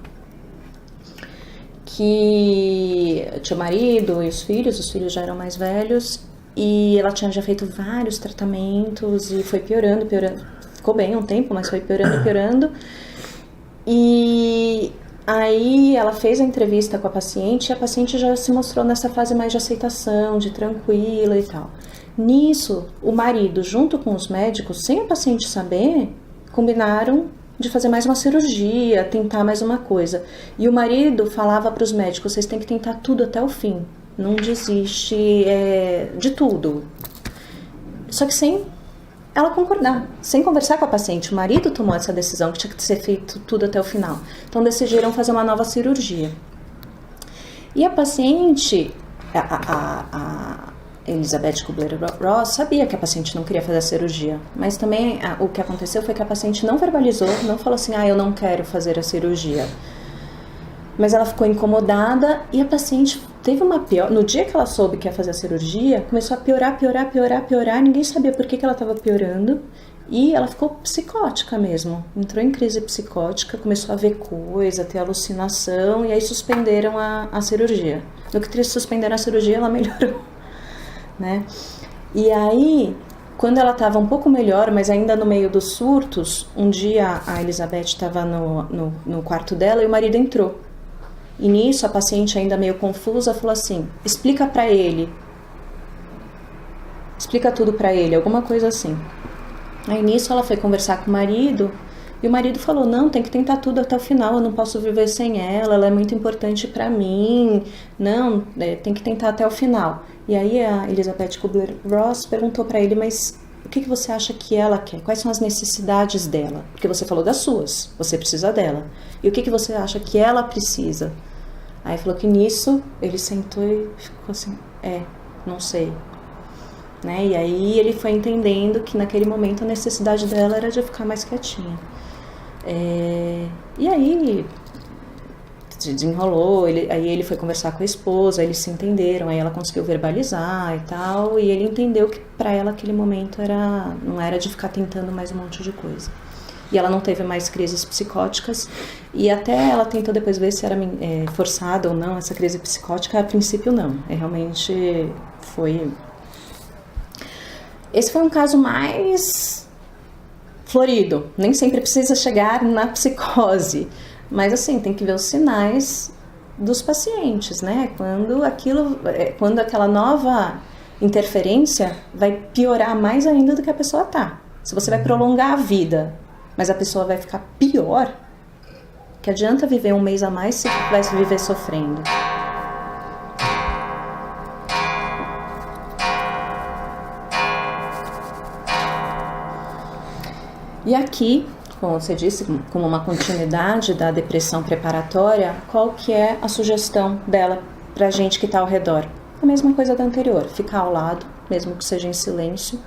que tinha o marido e os filhos já eram mais velhos, e ela tinha já feito vários tratamentos e foi piorando. Ficou bem um tempo, mas foi piorando. E aí ela fez a entrevista com a paciente e a paciente já se mostrou nessa fase mais de aceitação, de tranquila e tal. Nisso, o marido, junto com os médicos, sem a paciente saber, combinaram de fazer mais uma cirurgia, tentar mais uma coisa. E o marido falava para os médicos, vocês têm que tentar tudo até o fim, não desiste de tudo. Só que sem ela concordar, sem conversar com a paciente. O marido tomou essa decisão que tinha que ser feito tudo até o final. Então decidiram fazer uma nova cirurgia. E a paciente, a Elizabeth Kubler-Ross, sabia que a paciente não queria fazer a cirurgia. Mas também o que aconteceu foi que a paciente não verbalizou, não falou assim, eu não quero fazer a cirurgia. Mas ela ficou incomodada e a paciente teve uma pior... No dia que ela soube que ia fazer a cirurgia, começou a piorar. Ninguém sabia por que ela estava piorando. E ela ficou psicótica mesmo. Entrou em crise psicótica, começou a ver coisa, a ter alucinação. E aí suspenderam a cirurgia. No que suspenderam a cirurgia, ela melhorou, né? E aí, quando ela estava um pouco melhor, mas ainda no meio dos surtos, um dia a Elizabeth estava no quarto dela e o marido entrou. E nisso, a paciente, ainda meio confusa, falou assim, explica tudo pra ele, alguma coisa assim. Aí nisso ela foi conversar com o marido, e o marido falou, não, tem que tentar tudo até o final, eu não posso viver sem ela é muito importante pra mim, não, tem que tentar até o final. E aí a Elizabeth Kubler-Ross perguntou pra ele, mas o que você acha que ela quer? Quais são as necessidades dela? Porque você falou das suas, você precisa dela. E o que você acha que ela precisa? Aí falou que nisso ele sentou e ficou assim, não sei. Né? E aí ele foi entendendo que naquele momento a necessidade dela era de ficar mais quietinha. E aí se desenrolou, aí ele foi conversar com a esposa, eles se entenderam, aí ela conseguiu verbalizar e tal, e ele entendeu que para ela aquele momento não era de ficar tentando mais um monte de coisa. E ela não teve mais crises psicóticas, e até ela tentou depois ver se era forçada ou não essa crise psicótica, a princípio não, realmente foi... Esse foi um caso mais florido, nem sempre precisa chegar na psicose, mas assim, tem que ver os sinais dos pacientes, né? Quando aquela nova interferência vai piorar mais ainda do que a pessoa tá. Se você vai prolongar a vida, mas a pessoa vai ficar pior, que adianta viver um mês a mais se vai viver sofrendo. E aqui, como você disse, como uma continuidade da depressão preparatória, qual que é a sugestão dela pra gente que está ao redor? A mesma coisa da anterior, ficar ao lado, mesmo que seja em silêncio,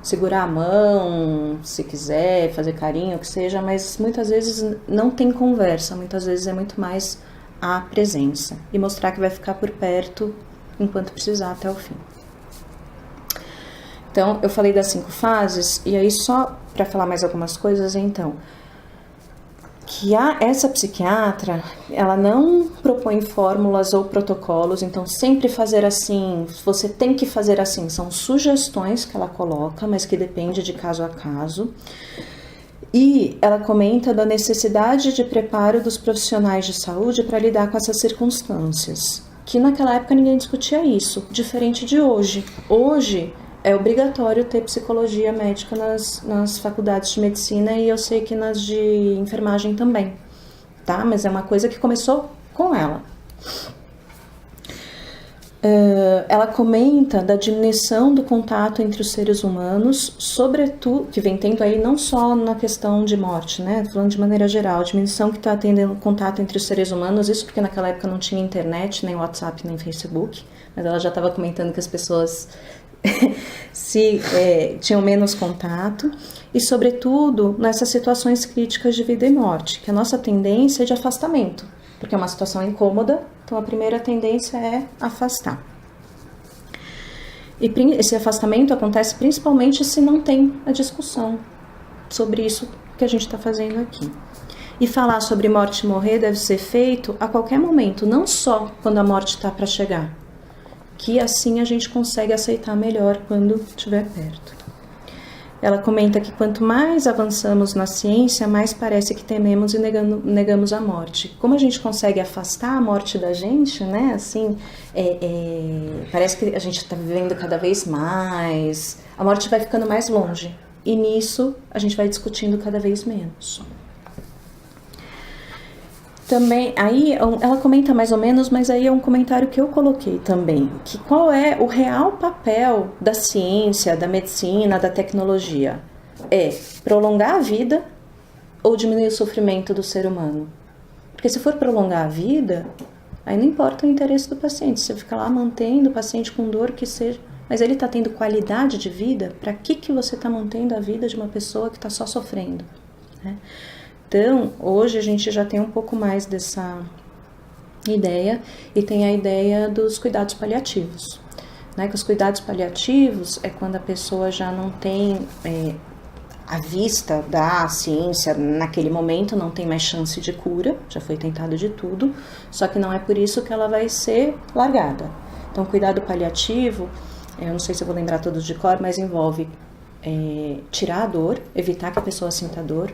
segurar a mão, se quiser, fazer carinho, o que seja, mas muitas vezes não tem conversa, muitas vezes é muito mais a presença e mostrar que vai ficar por perto enquanto precisar até o fim. Então, eu falei das 5 fases, e aí só para falar mais algumas coisas, então, que essa psiquiatra, ela não propõe fórmulas ou protocolos, então sempre fazer assim, você tem que fazer assim, são sugestões que ela coloca, mas que depende de caso a caso. E ela comenta da necessidade de preparo dos profissionais de saúde para lidar com essas circunstâncias, que naquela época ninguém discutia isso, diferente de hoje. Hoje é obrigatório ter psicologia médica nas faculdades de medicina e eu sei que nas de enfermagem também, tá? Mas é uma coisa que começou com ela. Ela comenta da diminuição do contato entre os seres humanos, sobretudo, que vem tendo aí não só na questão de morte, né? Falando de maneira geral, a diminuição que está tendo contato entre os seres humanos, isso porque naquela época não tinha internet, nem WhatsApp, nem Facebook, mas ela já estava comentando que as pessoas tinham menos contato e, sobretudo, nessas situações críticas de vida e morte, que a nossa tendência é de afastamento, porque é uma situação incômoda, então a primeira tendência é afastar. E esse afastamento acontece principalmente se não tem a discussão sobre isso que a gente está fazendo aqui. E falar sobre morte e morrer deve ser feito a qualquer momento, não só quando a morte está para chegar, que assim a gente consegue aceitar melhor quando estiver perto. Ela comenta que quanto mais avançamos na ciência, mais parece que tememos e negamos a morte. Como a gente consegue afastar a morte da gente, né? Assim, parece que a gente está vivendo cada vez mais, a morte vai ficando mais longe. E nisso a gente vai discutindo cada vez menos. Também, aí ela comenta mais ou menos, mas aí é um comentário que eu coloquei também, que qual é o real papel da ciência, da medicina, da tecnologia? É prolongar a vida ou diminuir o sofrimento do ser humano? Porque se for prolongar a vida, aí não importa o interesse do paciente, você fica lá mantendo o paciente com dor que seja, mas ele está tendo qualidade de vida, para que você está mantendo a vida de uma pessoa que está só sofrendo, né? Então, hoje a gente já tem um pouco mais dessa ideia e tem a ideia dos cuidados paliativos, né? Que os cuidados paliativos é quando a pessoa já não tem a vista da ciência naquele momento, não tem mais chance de cura, já foi tentado de tudo, só que não é por isso que ela vai ser largada. Então, cuidado paliativo, eu não sei se eu vou lembrar todos de cor, mas envolve tirar a dor, evitar que a pessoa sinta dor,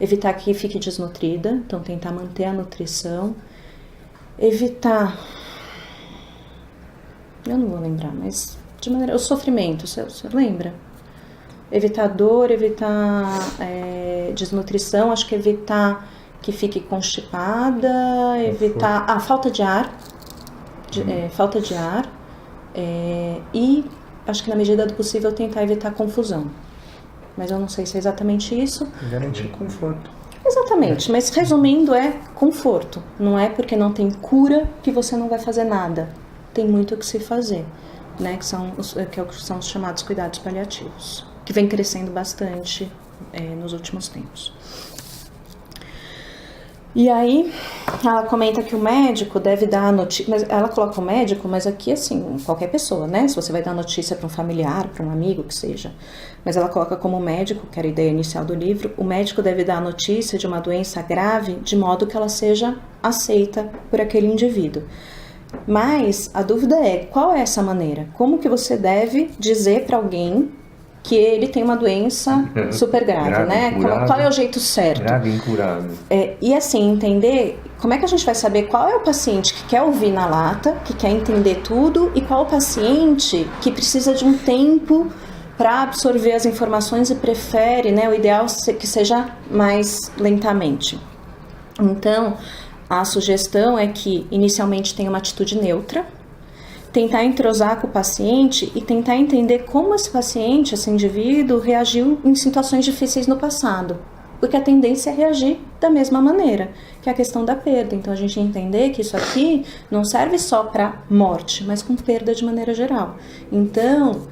evitar que fique desnutrida, então tentar manter a nutrição, evitar, eu não vou lembrar, mas de maneira, o sofrimento, você lembra? Evitar dor, evitar desnutrição, acho que evitar que fique constipada, evitar falta de ar, e acho que na medida do possível tentar evitar confusão. Mas eu não sei se é exatamente isso. Garantir conforto. Exatamente, mas resumindo é conforto. Não é porque não tem cura que você não vai fazer nada. Tem muito o que se fazer, né? Que são os chamados cuidados paliativos, que vem crescendo bastante nos últimos tempos. E aí, ela comenta que o médico deve dar a notícia, mas ela coloca o médico, mas aqui assim, qualquer pessoa, né? Se você vai dar notícia para um familiar, para um amigo, que seja. Mas ela coloca como médico, que era a ideia inicial do livro, o médico deve dar a notícia de uma doença grave de modo que ela seja aceita por aquele indivíduo. Mas a dúvida é, qual é essa maneira? Como que você deve dizer para alguém que ele tem uma doença super grave, né? Qual é o jeito certo? Grave e incurável. E assim, entender como é que a gente vai saber qual é o paciente que quer ouvir na lata, que quer entender tudo, e qual o paciente que precisa de um tempo para absorver as informações e prefere, né? O ideal é que seja mais lentamente. Então, a sugestão é que inicialmente tenha uma atitude neutra, tentar entrosar com o paciente e tentar entender como esse paciente, esse indivíduo, reagiu em situações difíceis no passado. Porque a tendência é reagir da mesma maneira, que é a questão da perda. Então, a gente entender que isso aqui não serve só para morte, mas com perda de maneira geral. Então,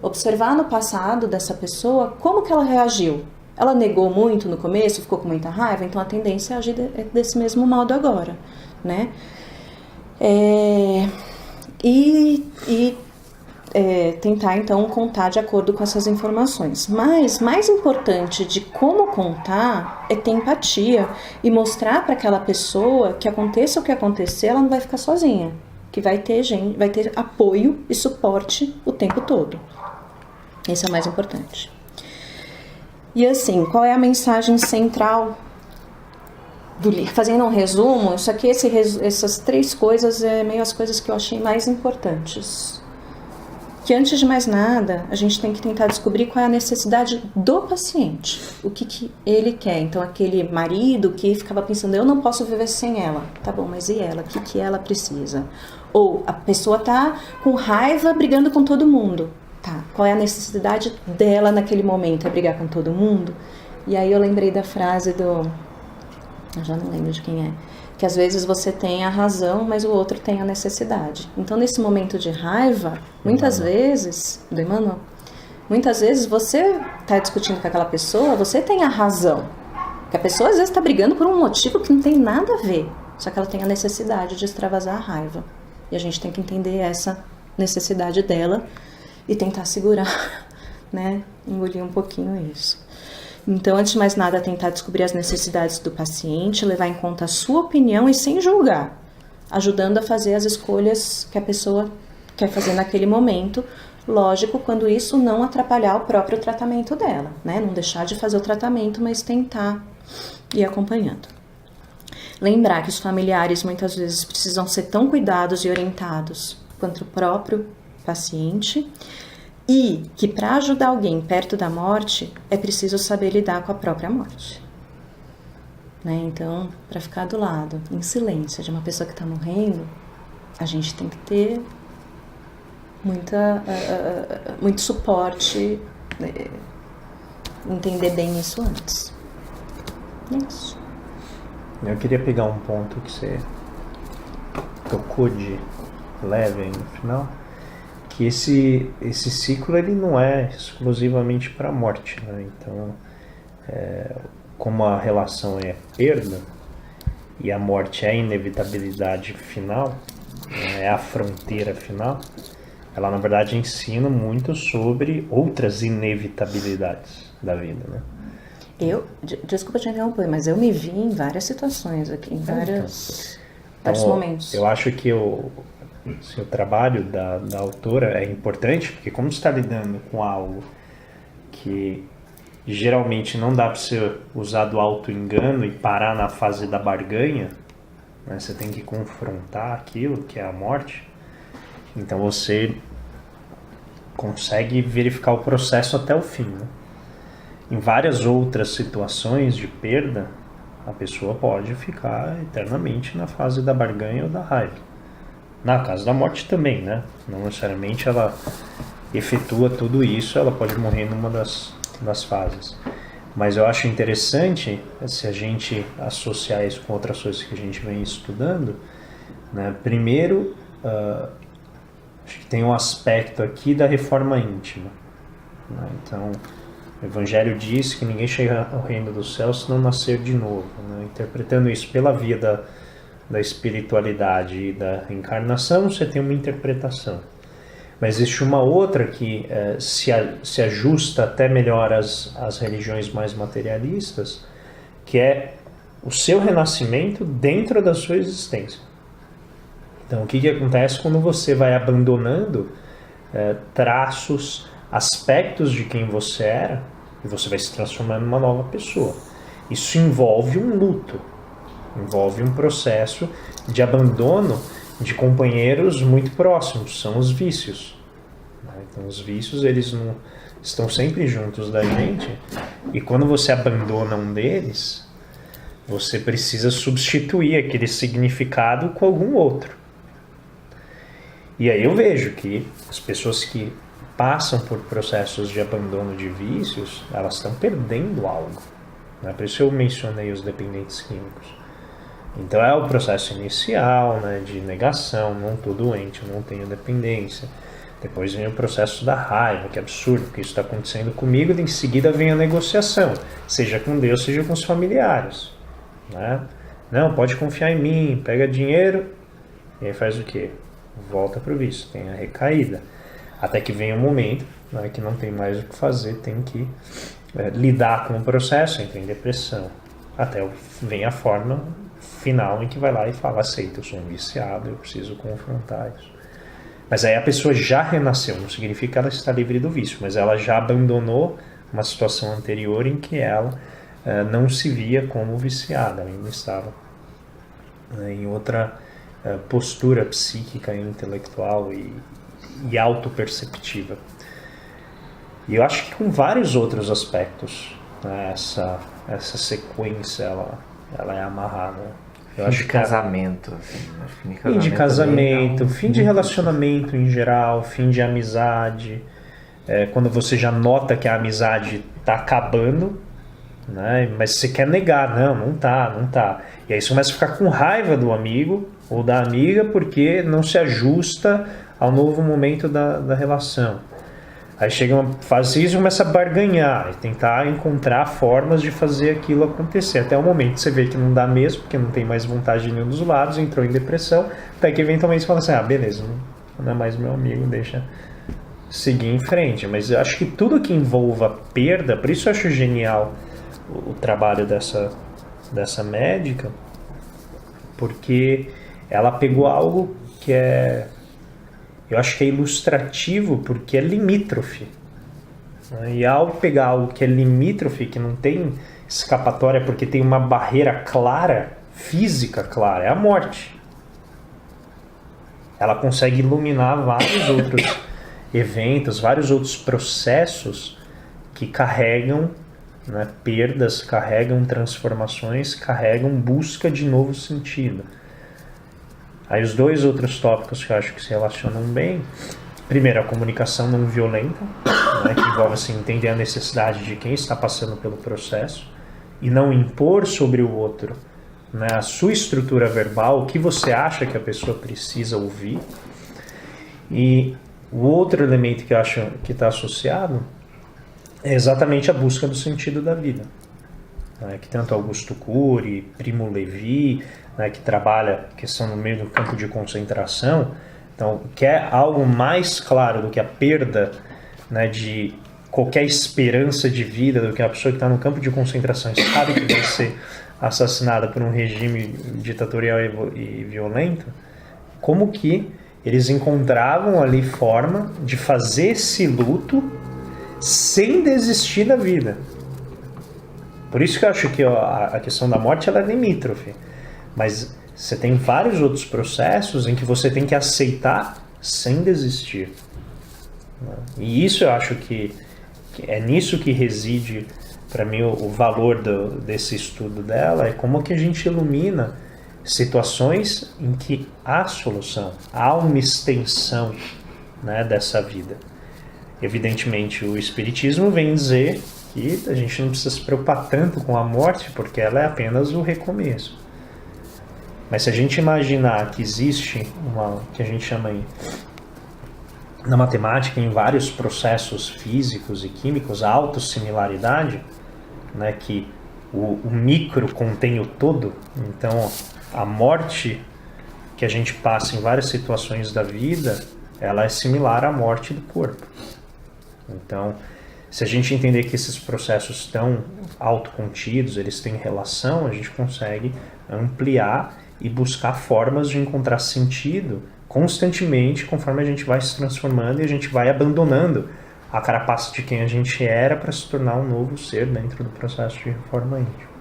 observar no passado dessa pessoa como que ela reagiu. Ela negou muito no começo, ficou com muita raiva, então a tendência é agir desse mesmo modo agora, né? Tentar, então, contar de acordo com essas informações. Mas, mais importante de como contar é ter empatia e mostrar para aquela pessoa que aconteça o que acontecer, ela não vai ficar sozinha. Que vai ter gente, vai ter apoio e suporte o tempo todo. Esse é o mais importante. E assim, qual é a mensagem central do livro? Fazendo um resumo, isso aqui, essas 3 coisas é meio as coisas que eu achei mais importantes. Que antes de mais nada, a gente tem que tentar descobrir qual é a necessidade do paciente, o que ele quer. Então, aquele marido que ficava pensando, eu não posso viver sem ela. Tá bom, mas e ela? O que ela precisa? Ou a pessoa tá com raiva brigando com todo mundo. Tá, qual é a necessidade dela naquele momento? É brigar com todo mundo? E aí eu lembrei da frase eu já não lembro de quem é, que às vezes você tem a razão, mas o outro tem a necessidade. Então, nesse momento de raiva, muitas vezes, do Emmanuel, muitas vezes você está discutindo com aquela pessoa, você tem a razão. Porque a pessoa às vezes está brigando por um motivo que não tem nada a ver, só que ela tem a necessidade de extravasar a raiva. E a gente tem que entender essa necessidade dela e tentar segurar, né? Engolir um pouquinho isso. Então, antes de mais nada, tentar descobrir as necessidades do paciente, levar em conta a sua opinião e sem julgar, ajudando a fazer as escolhas que a pessoa quer fazer naquele momento. Lógico, quando isso não atrapalhar o próprio tratamento dela, né? Não deixar de fazer o tratamento, mas tentar ir acompanhando. Lembrar que os familiares muitas vezes precisam ser tão cuidados e orientados quanto o próprio paciente, e que para ajudar alguém perto da morte é preciso saber lidar com a própria morte, né? Então, para ficar do lado, em silêncio, de uma pessoa que está morrendo, a gente tem que ter muito suporte, entender bem isso antes. Isso. Eu queria pegar um ponto que você tocou de leve aí no final, que esse ciclo ele não é exclusivamente para a morte, né? Então, como a relação é perda e a morte é a inevitabilidade final, né? É a fronteira final, ela na verdade ensina muito sobre outras inevitabilidades da vida, né? Desculpa te interromper, mas eu me vi em várias situações aqui, em vários momentos. Eu acho que o trabalho da autora é importante, porque como você está lidando com algo que geralmente não dá para ser usado auto-engano e parar na fase da barganha, né? Você tem que confrontar aquilo que é a morte, então você consegue verificar o processo até o fim, né? Em várias outras situações de perda, a pessoa pode ficar eternamente na fase da barganha ou da raiva. Na caso da morte também, né? Não necessariamente ela efetua tudo isso, ela pode morrer numa das fases. Mas eu acho interessante, se a gente associar isso com outras coisas que a gente vem estudando, né? Primeiro, acho que tem um aspecto aqui da reforma íntima, né? Então, o Evangelho diz que ninguém chega ao reino dos céus se não nascer de novo, né? Interpretando isso pela via da espiritualidade e da reencarnação, você tem uma interpretação. Mas existe uma outra que se ajusta até melhor às religiões mais materialistas, que é o seu renascimento dentro da sua existência. Então, o que acontece quando você vai abandonando traços, aspectos de quem você era, e você vai se transformando numa nova pessoa. Isso envolve um luto, envolve um processo de abandono de companheiros muito próximos, são os vícios. Então, os vícios, eles não estão sempre juntos da gente, e quando você abandona um deles, você precisa substituir aquele significado com algum outro. E aí eu vejo que as pessoas que passam por processos de abandono de vícios, elas estão perdendo algo. Né? Por isso eu mencionei os dependentes químicos. Então é o processo inicial, né, de negação, não estou doente, eu não tenho dependência. Depois vem o processo da raiva, que é absurdo, porque isso está acontecendo comigo, e em seguida vem a negociação, seja com Deus, seja com os familiares. Né? Não, pode confiar em mim, pega dinheiro, e aí faz o quê? Volta para o vício, tem a recaída. Até que vem um momento, né, que não tem mais o que fazer, tem que lidar com o processo, entra em depressão. Até vem a forma final em que vai lá e fala, aceita, eu sou um viciado, eu preciso confrontar isso. Mas aí a pessoa já renasceu, não significa que ela está livre do vício, mas ela já abandonou uma situação anterior em que ela não se via como viciada, ela ainda estava em outra postura psíquica e intelectual e autoperceptiva. E eu acho que com vários outros aspectos, né, essa sequência ela é amarrada. Fim de casamento. Fim de casamento, fim de relacionamento em geral, fim de amizade. Quando você já nota que a amizade está acabando, né, mas você quer negar, não tá. E aí você começa a ficar com raiva do amigo ou da amiga porque não se ajusta ao novo momento da relação. Aí chega uma fase e começa a barganhar, e tentar encontrar formas de fazer aquilo acontecer. Até o momento que você vê que não dá mesmo, porque não tem mais vontade de nenhum dos lados, entrou em depressão, até que eventualmente você fala assim, beleza, não é mais meu amigo, deixa seguir em frente. Mas eu acho que tudo que envolva perda, por isso eu acho genial o trabalho dessa médica, porque ela pegou algo que eu acho que é ilustrativo porque é limítrofe. E ao pegar algo que é limítrofe, que não tem escapatória porque tem uma barreira clara, física clara, é a morte. Ela consegue iluminar vários outros eventos, vários outros processos que carregam, né, perdas, carregam transformações, carregam busca de novo sentido. Aí os dois outros tópicos que eu acho que se relacionam bem, primeiro a comunicação não violenta, né, que envolve assim, entender a necessidade de quem está passando pelo processo e não impor sobre o outro, né, a sua estrutura verbal, o que você acha que a pessoa precisa ouvir. E o outro elemento que eu acho que está associado é exatamente a busca do sentido da vida, né, que tanto Augusto Cury, Primo Levi, né, que trabalha a questão no meio do campo de concentração, então quer algo mais claro do que a perda, né, de qualquer esperança de vida, do que a pessoa que está no campo de concentração sabe que vai ser assassinada por um regime ditatorial e violento. Como que eles encontravam ali forma de fazer esse luto sem desistir da vida. Por isso que eu acho que a questão da morte ela é limítrofe. Mas você tem vários outros processos em que você tem que aceitar sem desistir. E isso eu acho que é nisso que reside, para mim, o valor desse estudo dela, é como que a gente ilumina situações em que há solução, há uma extensão, né, dessa vida. Evidentemente, o Espiritismo vem dizer que a gente não precisa se preocupar tanto com a morte, porque ela é apenas o recomeço. Mas se a gente imaginar que existe que a gente chama aí, na matemática, em vários processos físicos e químicos, a autossimilaridade, né, que o micro contém o todo. Então, a morte que a gente passa em várias situações da vida, ela é similar à morte do corpo. Então, se a gente entender que esses processos estão autocontidos, eles têm relação, a gente consegue ampliar e buscar formas de encontrar sentido constantemente, conforme a gente vai se transformando e a gente vai abandonando a carapaça de quem a gente era para se tornar um novo ser dentro do processo de reforma íntima.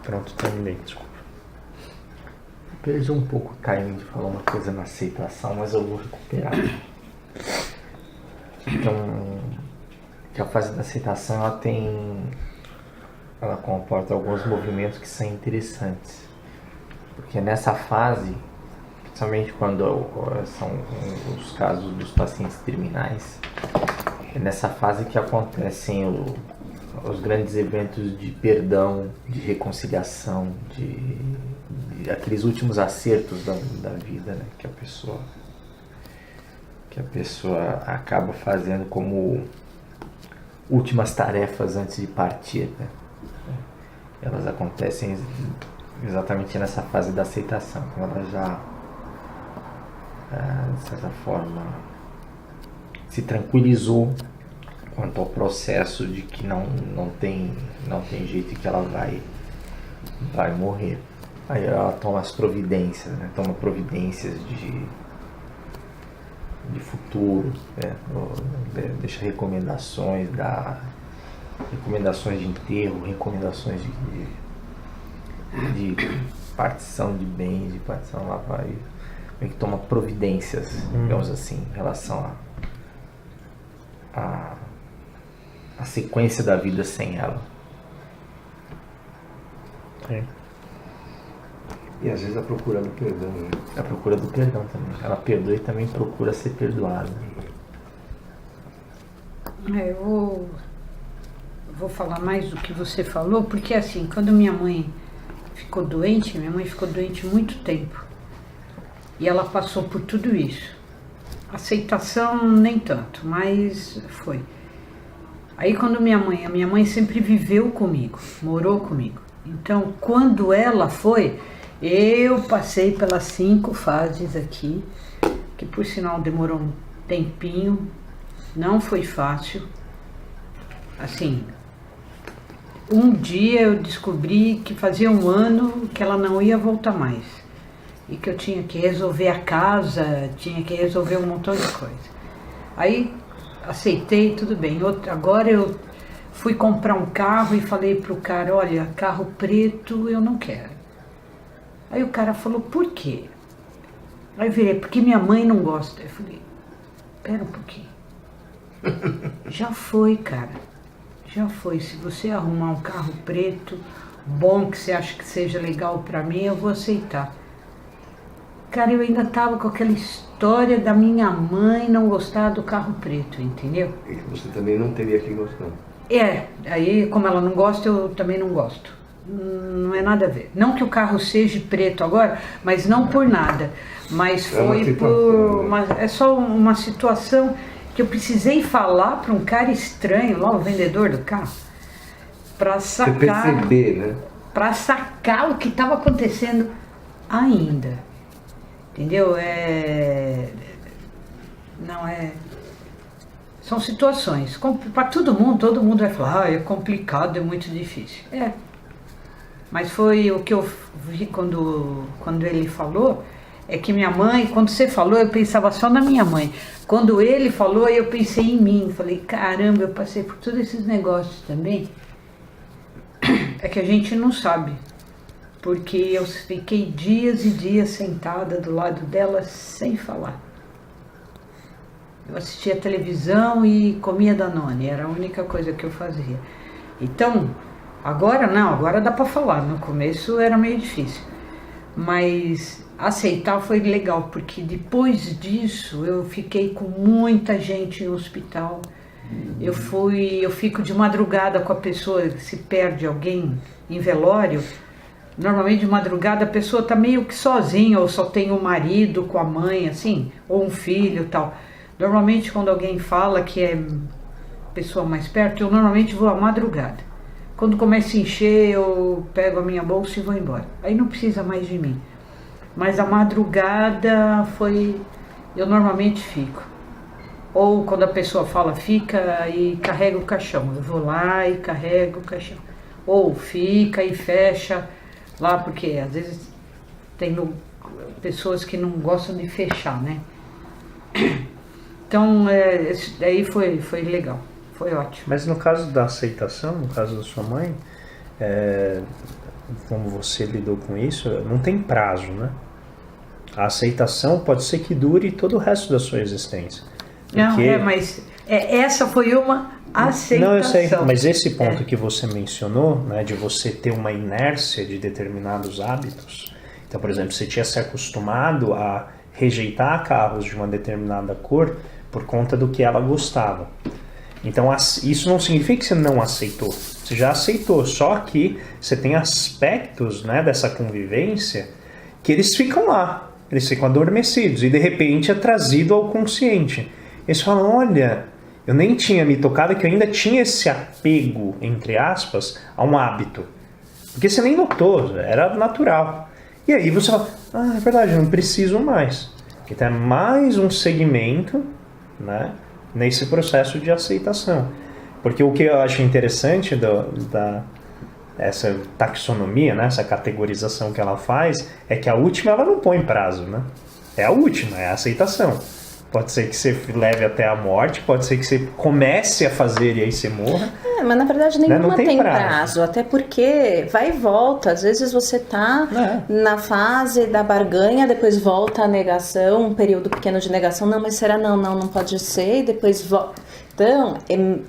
Pronto, terminei, desculpa. Perdi um pouco o timing de falar uma coisa na aceitação, mas eu vou recuperar. Então, que a fase da aceitação ela comporta alguns movimentos que são interessantes. Porque nessa fase, principalmente quando são os casos dos pacientes terminais, é nessa fase que acontecem os grandes eventos de perdão, de reconciliação, de aqueles últimos acertos da vida, né, que a pessoa acaba fazendo como últimas tarefas antes de partir, né? Elas acontecem exatamente nessa fase da aceitação, quando ela já, de certa forma, se tranquilizou quanto ao processo de que não tem jeito, que ela vai morrer. Aí ela toma as providências, né? Toma providências de futuro, né? Deixa recomendações, dá recomendações de enterro, recomendações de partição de bens, de partição lá, vai meio que toma providências, digamos assim, em relação a sequência da vida sem ela. É. E às vezes a procura do perdão, né? A procura do perdão também. Ela perdoa e também procura ser perdoada. Eu vou falar mais do que você falou, porque assim, quando minha mãe ficou doente muito tempo. E ela passou por tudo isso. Aceitação nem tanto, mas foi. Aí quando a minha mãe sempre viveu comigo, morou comigo. Então quando ela foi, eu passei pelas 5 fases aqui, que por sinal demorou um tempinho, não foi fácil. Assim, um dia eu descobri que fazia 1 ano que ela não ia voltar mais. E que eu tinha que resolver a casa, tinha que resolver um montão de coisa. Aí aceitei, tudo bem. Agora eu fui comprar um carro e falei pro cara, olha, carro preto eu não quero. Aí o cara falou, por quê? Aí eu virei, porque minha mãe não gosta. Eu falei, pera um pouquinho. Já foi, cara. Já foi. Se você arrumar um carro preto, bom, que você acha que seja legal pra mim, eu vou aceitar. Cara, eu ainda tava com aquela história da minha mãe não gostar do carro preto, entendeu? E você também não teria que gostar. Aí como ela não gosta, eu também não gosto. Não é nada a ver. Não que o carro seja preto agora, mas não por nada. Mas foi é só uma situação que eu precisei falar para um cara estranho, lá o vendedor do carro, para sacar, você perceber, né? Para sacar o que estava acontecendo ainda. Entendeu? São situações. Para todo mundo vai falar, é complicado, é muito difícil. Mas foi o que eu vi quando ele falou, é que minha mãe, quando você falou, eu pensava só na minha mãe. Quando ele falou, eu pensei em mim. Falei, caramba, eu passei por todos esses negócios também. É que a gente não sabe. Porque eu fiquei dias e dias sentada do lado dela sem falar. Eu assistia televisão e comia Danone, era a única coisa que eu fazia. Então, agora não, agora dá para falar, no começo era meio difícil. Mas aceitar foi legal, porque depois disso eu fiquei com muita gente no hospital. Eu fico de madrugada com a pessoa, se perde alguém em velório. Normalmente de madrugada a pessoa tá meio que sozinha, ou só tem o marido com a mãe, assim, ou um filho e tal. Normalmente quando alguém fala que pessoa mais perto, eu normalmente vou à madrugada. Quando começa a encher, eu pego a minha bolsa e vou embora. Aí não precisa mais de mim. Mas a madrugada eu normalmente fico. Ou quando a pessoa fala fica e carrega o caixão. Eu vou lá e carrego o caixão. Ou fica e fecha lá, porque às vezes tem pessoas que não gostam de fechar, né? Então, isso daí foi legal, foi ótimo. Mas no caso da aceitação, no caso da sua mãe, como você lidou com isso, não tem prazo, né? A aceitação pode ser que dure todo o resto da sua existência. Porque... Não, mas essa foi uma aceitação. Não, eu sei, mas esse ponto que você mencionou, né, de você ter uma inércia de determinados hábitos. Então, por exemplo, você tinha se acostumado a rejeitar carros de uma determinada cor por conta do que ela gostava. Então, isso não significa que você não aceitou. Você já aceitou, só que você tem aspectos, né, dessa convivência que eles ficam lá, eles ficam adormecidos e de repente é trazido ao consciente. Eles falam, olha, eu nem tinha me tocado que eu ainda tinha esse apego, entre aspas, a um hábito. Porque você nem notou, era natural. E aí você fala, é verdade, eu não preciso mais. Então é mais um segmento, né, nesse processo de aceitação. Porque o que eu acho interessante essa taxonomia, né, essa categorização que ela faz, é que a última ela não põe prazo, né? É a última, é a aceitação. Pode ser que você leve até a morte, pode ser que você comece a fazer e aí você morra. Mas na verdade nenhuma tem prazo, até porque vai e volta. Às vezes você tá na fase da barganha, depois volta a negação, um período pequeno de negação. Não, mas será? Não pode ser, e depois volta. Então,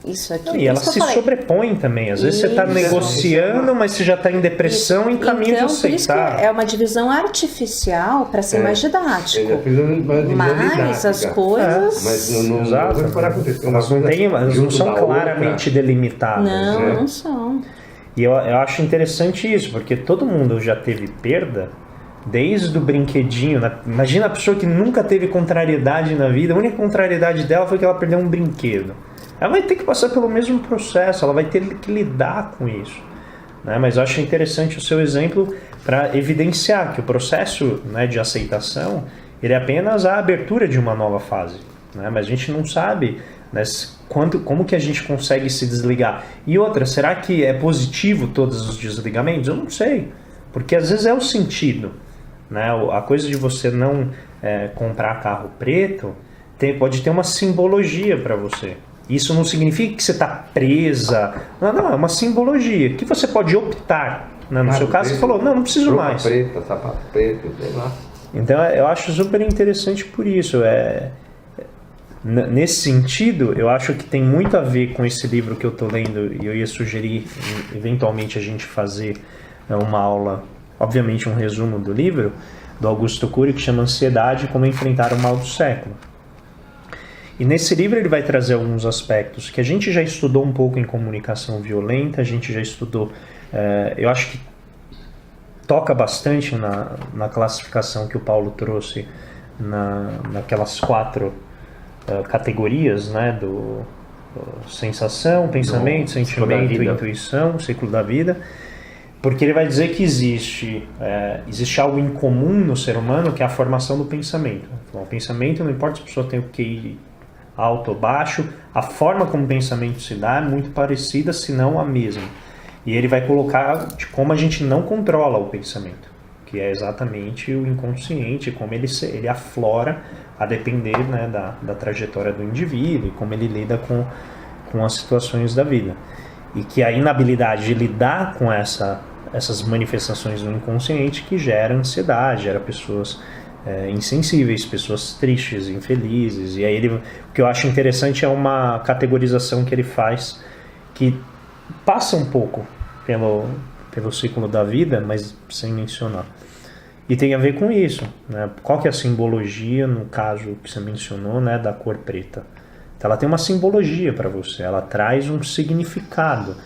isso aqui... E ela se sobrepõe também. Às vezes você está negociando, mas você já está em depressão, em caminho de aceitar. Por isso que é uma divisão artificial para ser mais didático. Mas as coisas... Mas não vai parar acontecer. Elas não são claramente delimitadas. Não são. E eu acho interessante isso, porque todo mundo já teve perda desde o brinquedinho, né? Imagina a pessoa que nunca teve contrariedade na vida, a única contrariedade dela foi que ela perdeu um brinquedo. Ela vai ter que passar pelo mesmo processo, ela vai ter que lidar com isso, né? Mas eu acho interessante o seu exemplo para evidenciar que o processo, né, de aceitação, ele é apenas a abertura de uma nova fase, né? Mas a gente não sabe, né, como que a gente consegue se desligar. E outra, será que é positivo todos os desligamentos? Eu não sei, porque às vezes é o sentido. Né? A coisa de você não comprar carro preto pode ter uma simbologia para você. Isso não significa que você está presa. Não, é uma simbologia que você pode optar. Né? No seu caso, você falou, não preciso mais. Preta, sapato preto, sei lá. Então, eu acho super interessante por isso. Nesse sentido, eu acho que tem muito a ver com esse livro que eu estou lendo, e eu ia sugerir, eventualmente, a gente fazer uma aula, obviamente um resumo do livro, do Augusto Cury, que chama Ansiedade, como enfrentar o mal do século. E nesse livro ele vai trazer alguns aspectos que a gente já estudou um pouco em comunicação violenta, a gente já estudou, eu acho que toca bastante na classificação que o Paulo trouxe naquelas 4 categorias, né, do sensação, pensamento, sentimento, intuição, ciclo da vida. Porque ele vai dizer que existe algo em comum no ser humano, que é a formação do pensamento. O pensamento, não importa se a pessoa tem o QI alto ou baixo, a forma como o pensamento se dá é muito parecida, se não a mesma. E ele vai colocar de como a gente não controla o pensamento, que é exatamente o inconsciente, como ele aflora a depender, né, da trajetória do indivíduo e como ele lida com as situações da vida. E que a inabilidade de lidar com essas manifestações do inconsciente que gera ansiedade, gera pessoas insensíveis, pessoas tristes, infelizes. E aí o que eu acho interessante é uma categorização que ele faz que passa um pouco pelo ciclo da vida, mas sem mencionar. E tem a ver com isso, né? Qual que é a simbologia, no caso que você mencionou, né, da cor preta? Então, ela tem uma simbologia para você, ela traz um significado.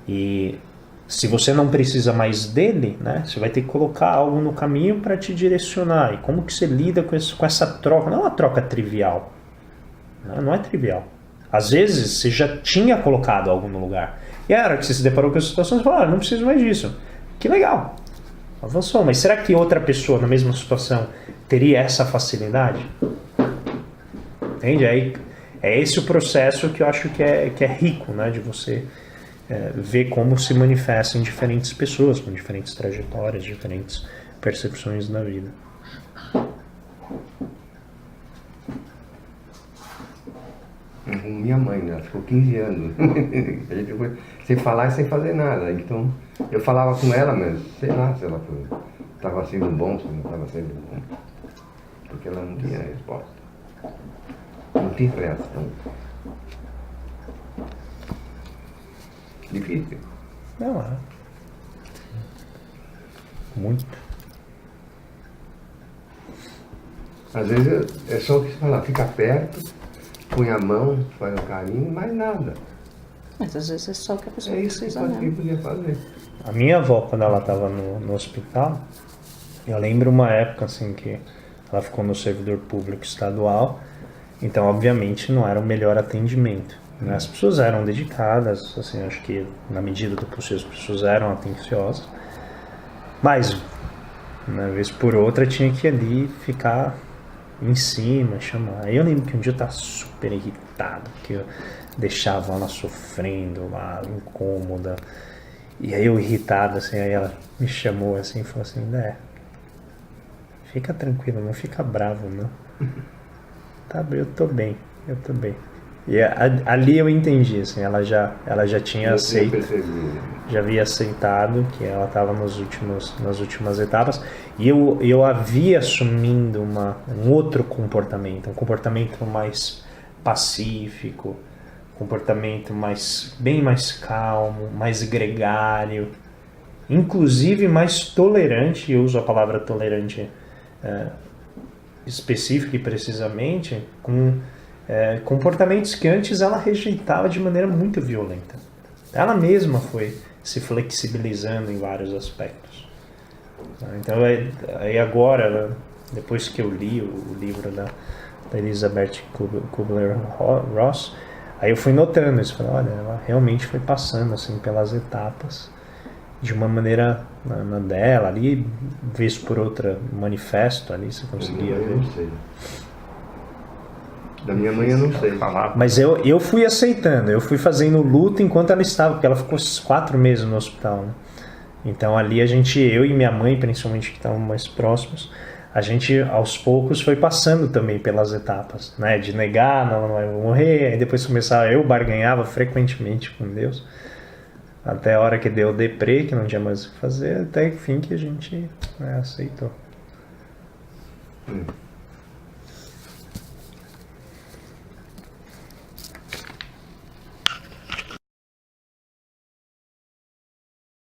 E se você não precisa mais dele, né, você vai ter que colocar algo no caminho para te direcionar. E como que você lida com essa troca? Não é uma troca trivial. Não é trivial. Às vezes você já tinha colocado algo no lugar. E a hora que você se deparou com as situações, você falou, não preciso mais disso. Que legal. Avançou. Mas será que outra pessoa na mesma situação teria essa facilidade? Entende? Aí é esse o processo que eu acho que é rico, né? De você ver como se manifesta em diferentes pessoas, com diferentes trajetórias, diferentes percepções da vida. Minha mãe, né? Ela ficou 15 anos. A gente ficou sem falar e sem fazer nada. Então, eu falava com ela, mas sei lá se ela estava sendo bom, se não estava sendo bom. Porque ela não tinha resposta. Não tinha reação. Difícil. Não é. Muito. Às vezes é só o que você fala, fica perto, põe a mão, faz um carinho, mais nada. Mas às vezes é só o que a pessoa É isso precisa, que podia fazer. A minha avó, quando ela estava no hospital, eu lembro uma época assim que ela ficou no servidor público estadual, então obviamente não era o melhor atendimento, né? As pessoas eram dedicadas, assim, acho que na medida do possível as pessoas eram atenciosas, mas uma vez por outra tinha que ali ficar em cima, chamar. Aí eu lembro que um dia eu estava super irritado, que eu deixava ela sofrendo lá, incômoda. E aí eu irritado, assim, aí ela me chamou assim e falou assim, fica tranquilo, não fica bravo, não. Tá, eu tô bem. E ali eu entendi, assim, ela já tinha aceito, já havia aceitado que ela estava nas últimas etapas, e eu havia assumindo um outro comportamento, um comportamento mais pacífico, comportamento bem mais calmo, mais gregário, inclusive mais tolerante. Eu uso a palavra tolerante específica e precisamente com comportamentos que antes ela rejeitava de maneira muito violenta. Ela mesma foi se flexibilizando em vários aspectos. Então, aí agora, depois que eu li o livro da Elizabeth Kubler-Ross, aí eu fui notando isso, falei, olha, ela realmente foi passando assim pelas etapas de uma maneira na dela, ali, vez por outra, manifesto ali, você conseguia ver. Eu não sei. Da minha mãe eu não sei. Mas eu fui aceitando, eu fui fazendo luto enquanto ela estava, porque ela ficou 4 meses no hospital, né? Então ali eu e minha mãe, principalmente, que estavam mais próximos, a gente aos poucos foi passando também pelas etapas, né? De negar, não vai morrer, aí depois começava, eu barganhava frequentemente com Deus, até a hora que deu deprê, que não tinha mais o que fazer, até o fim que a gente aceitou.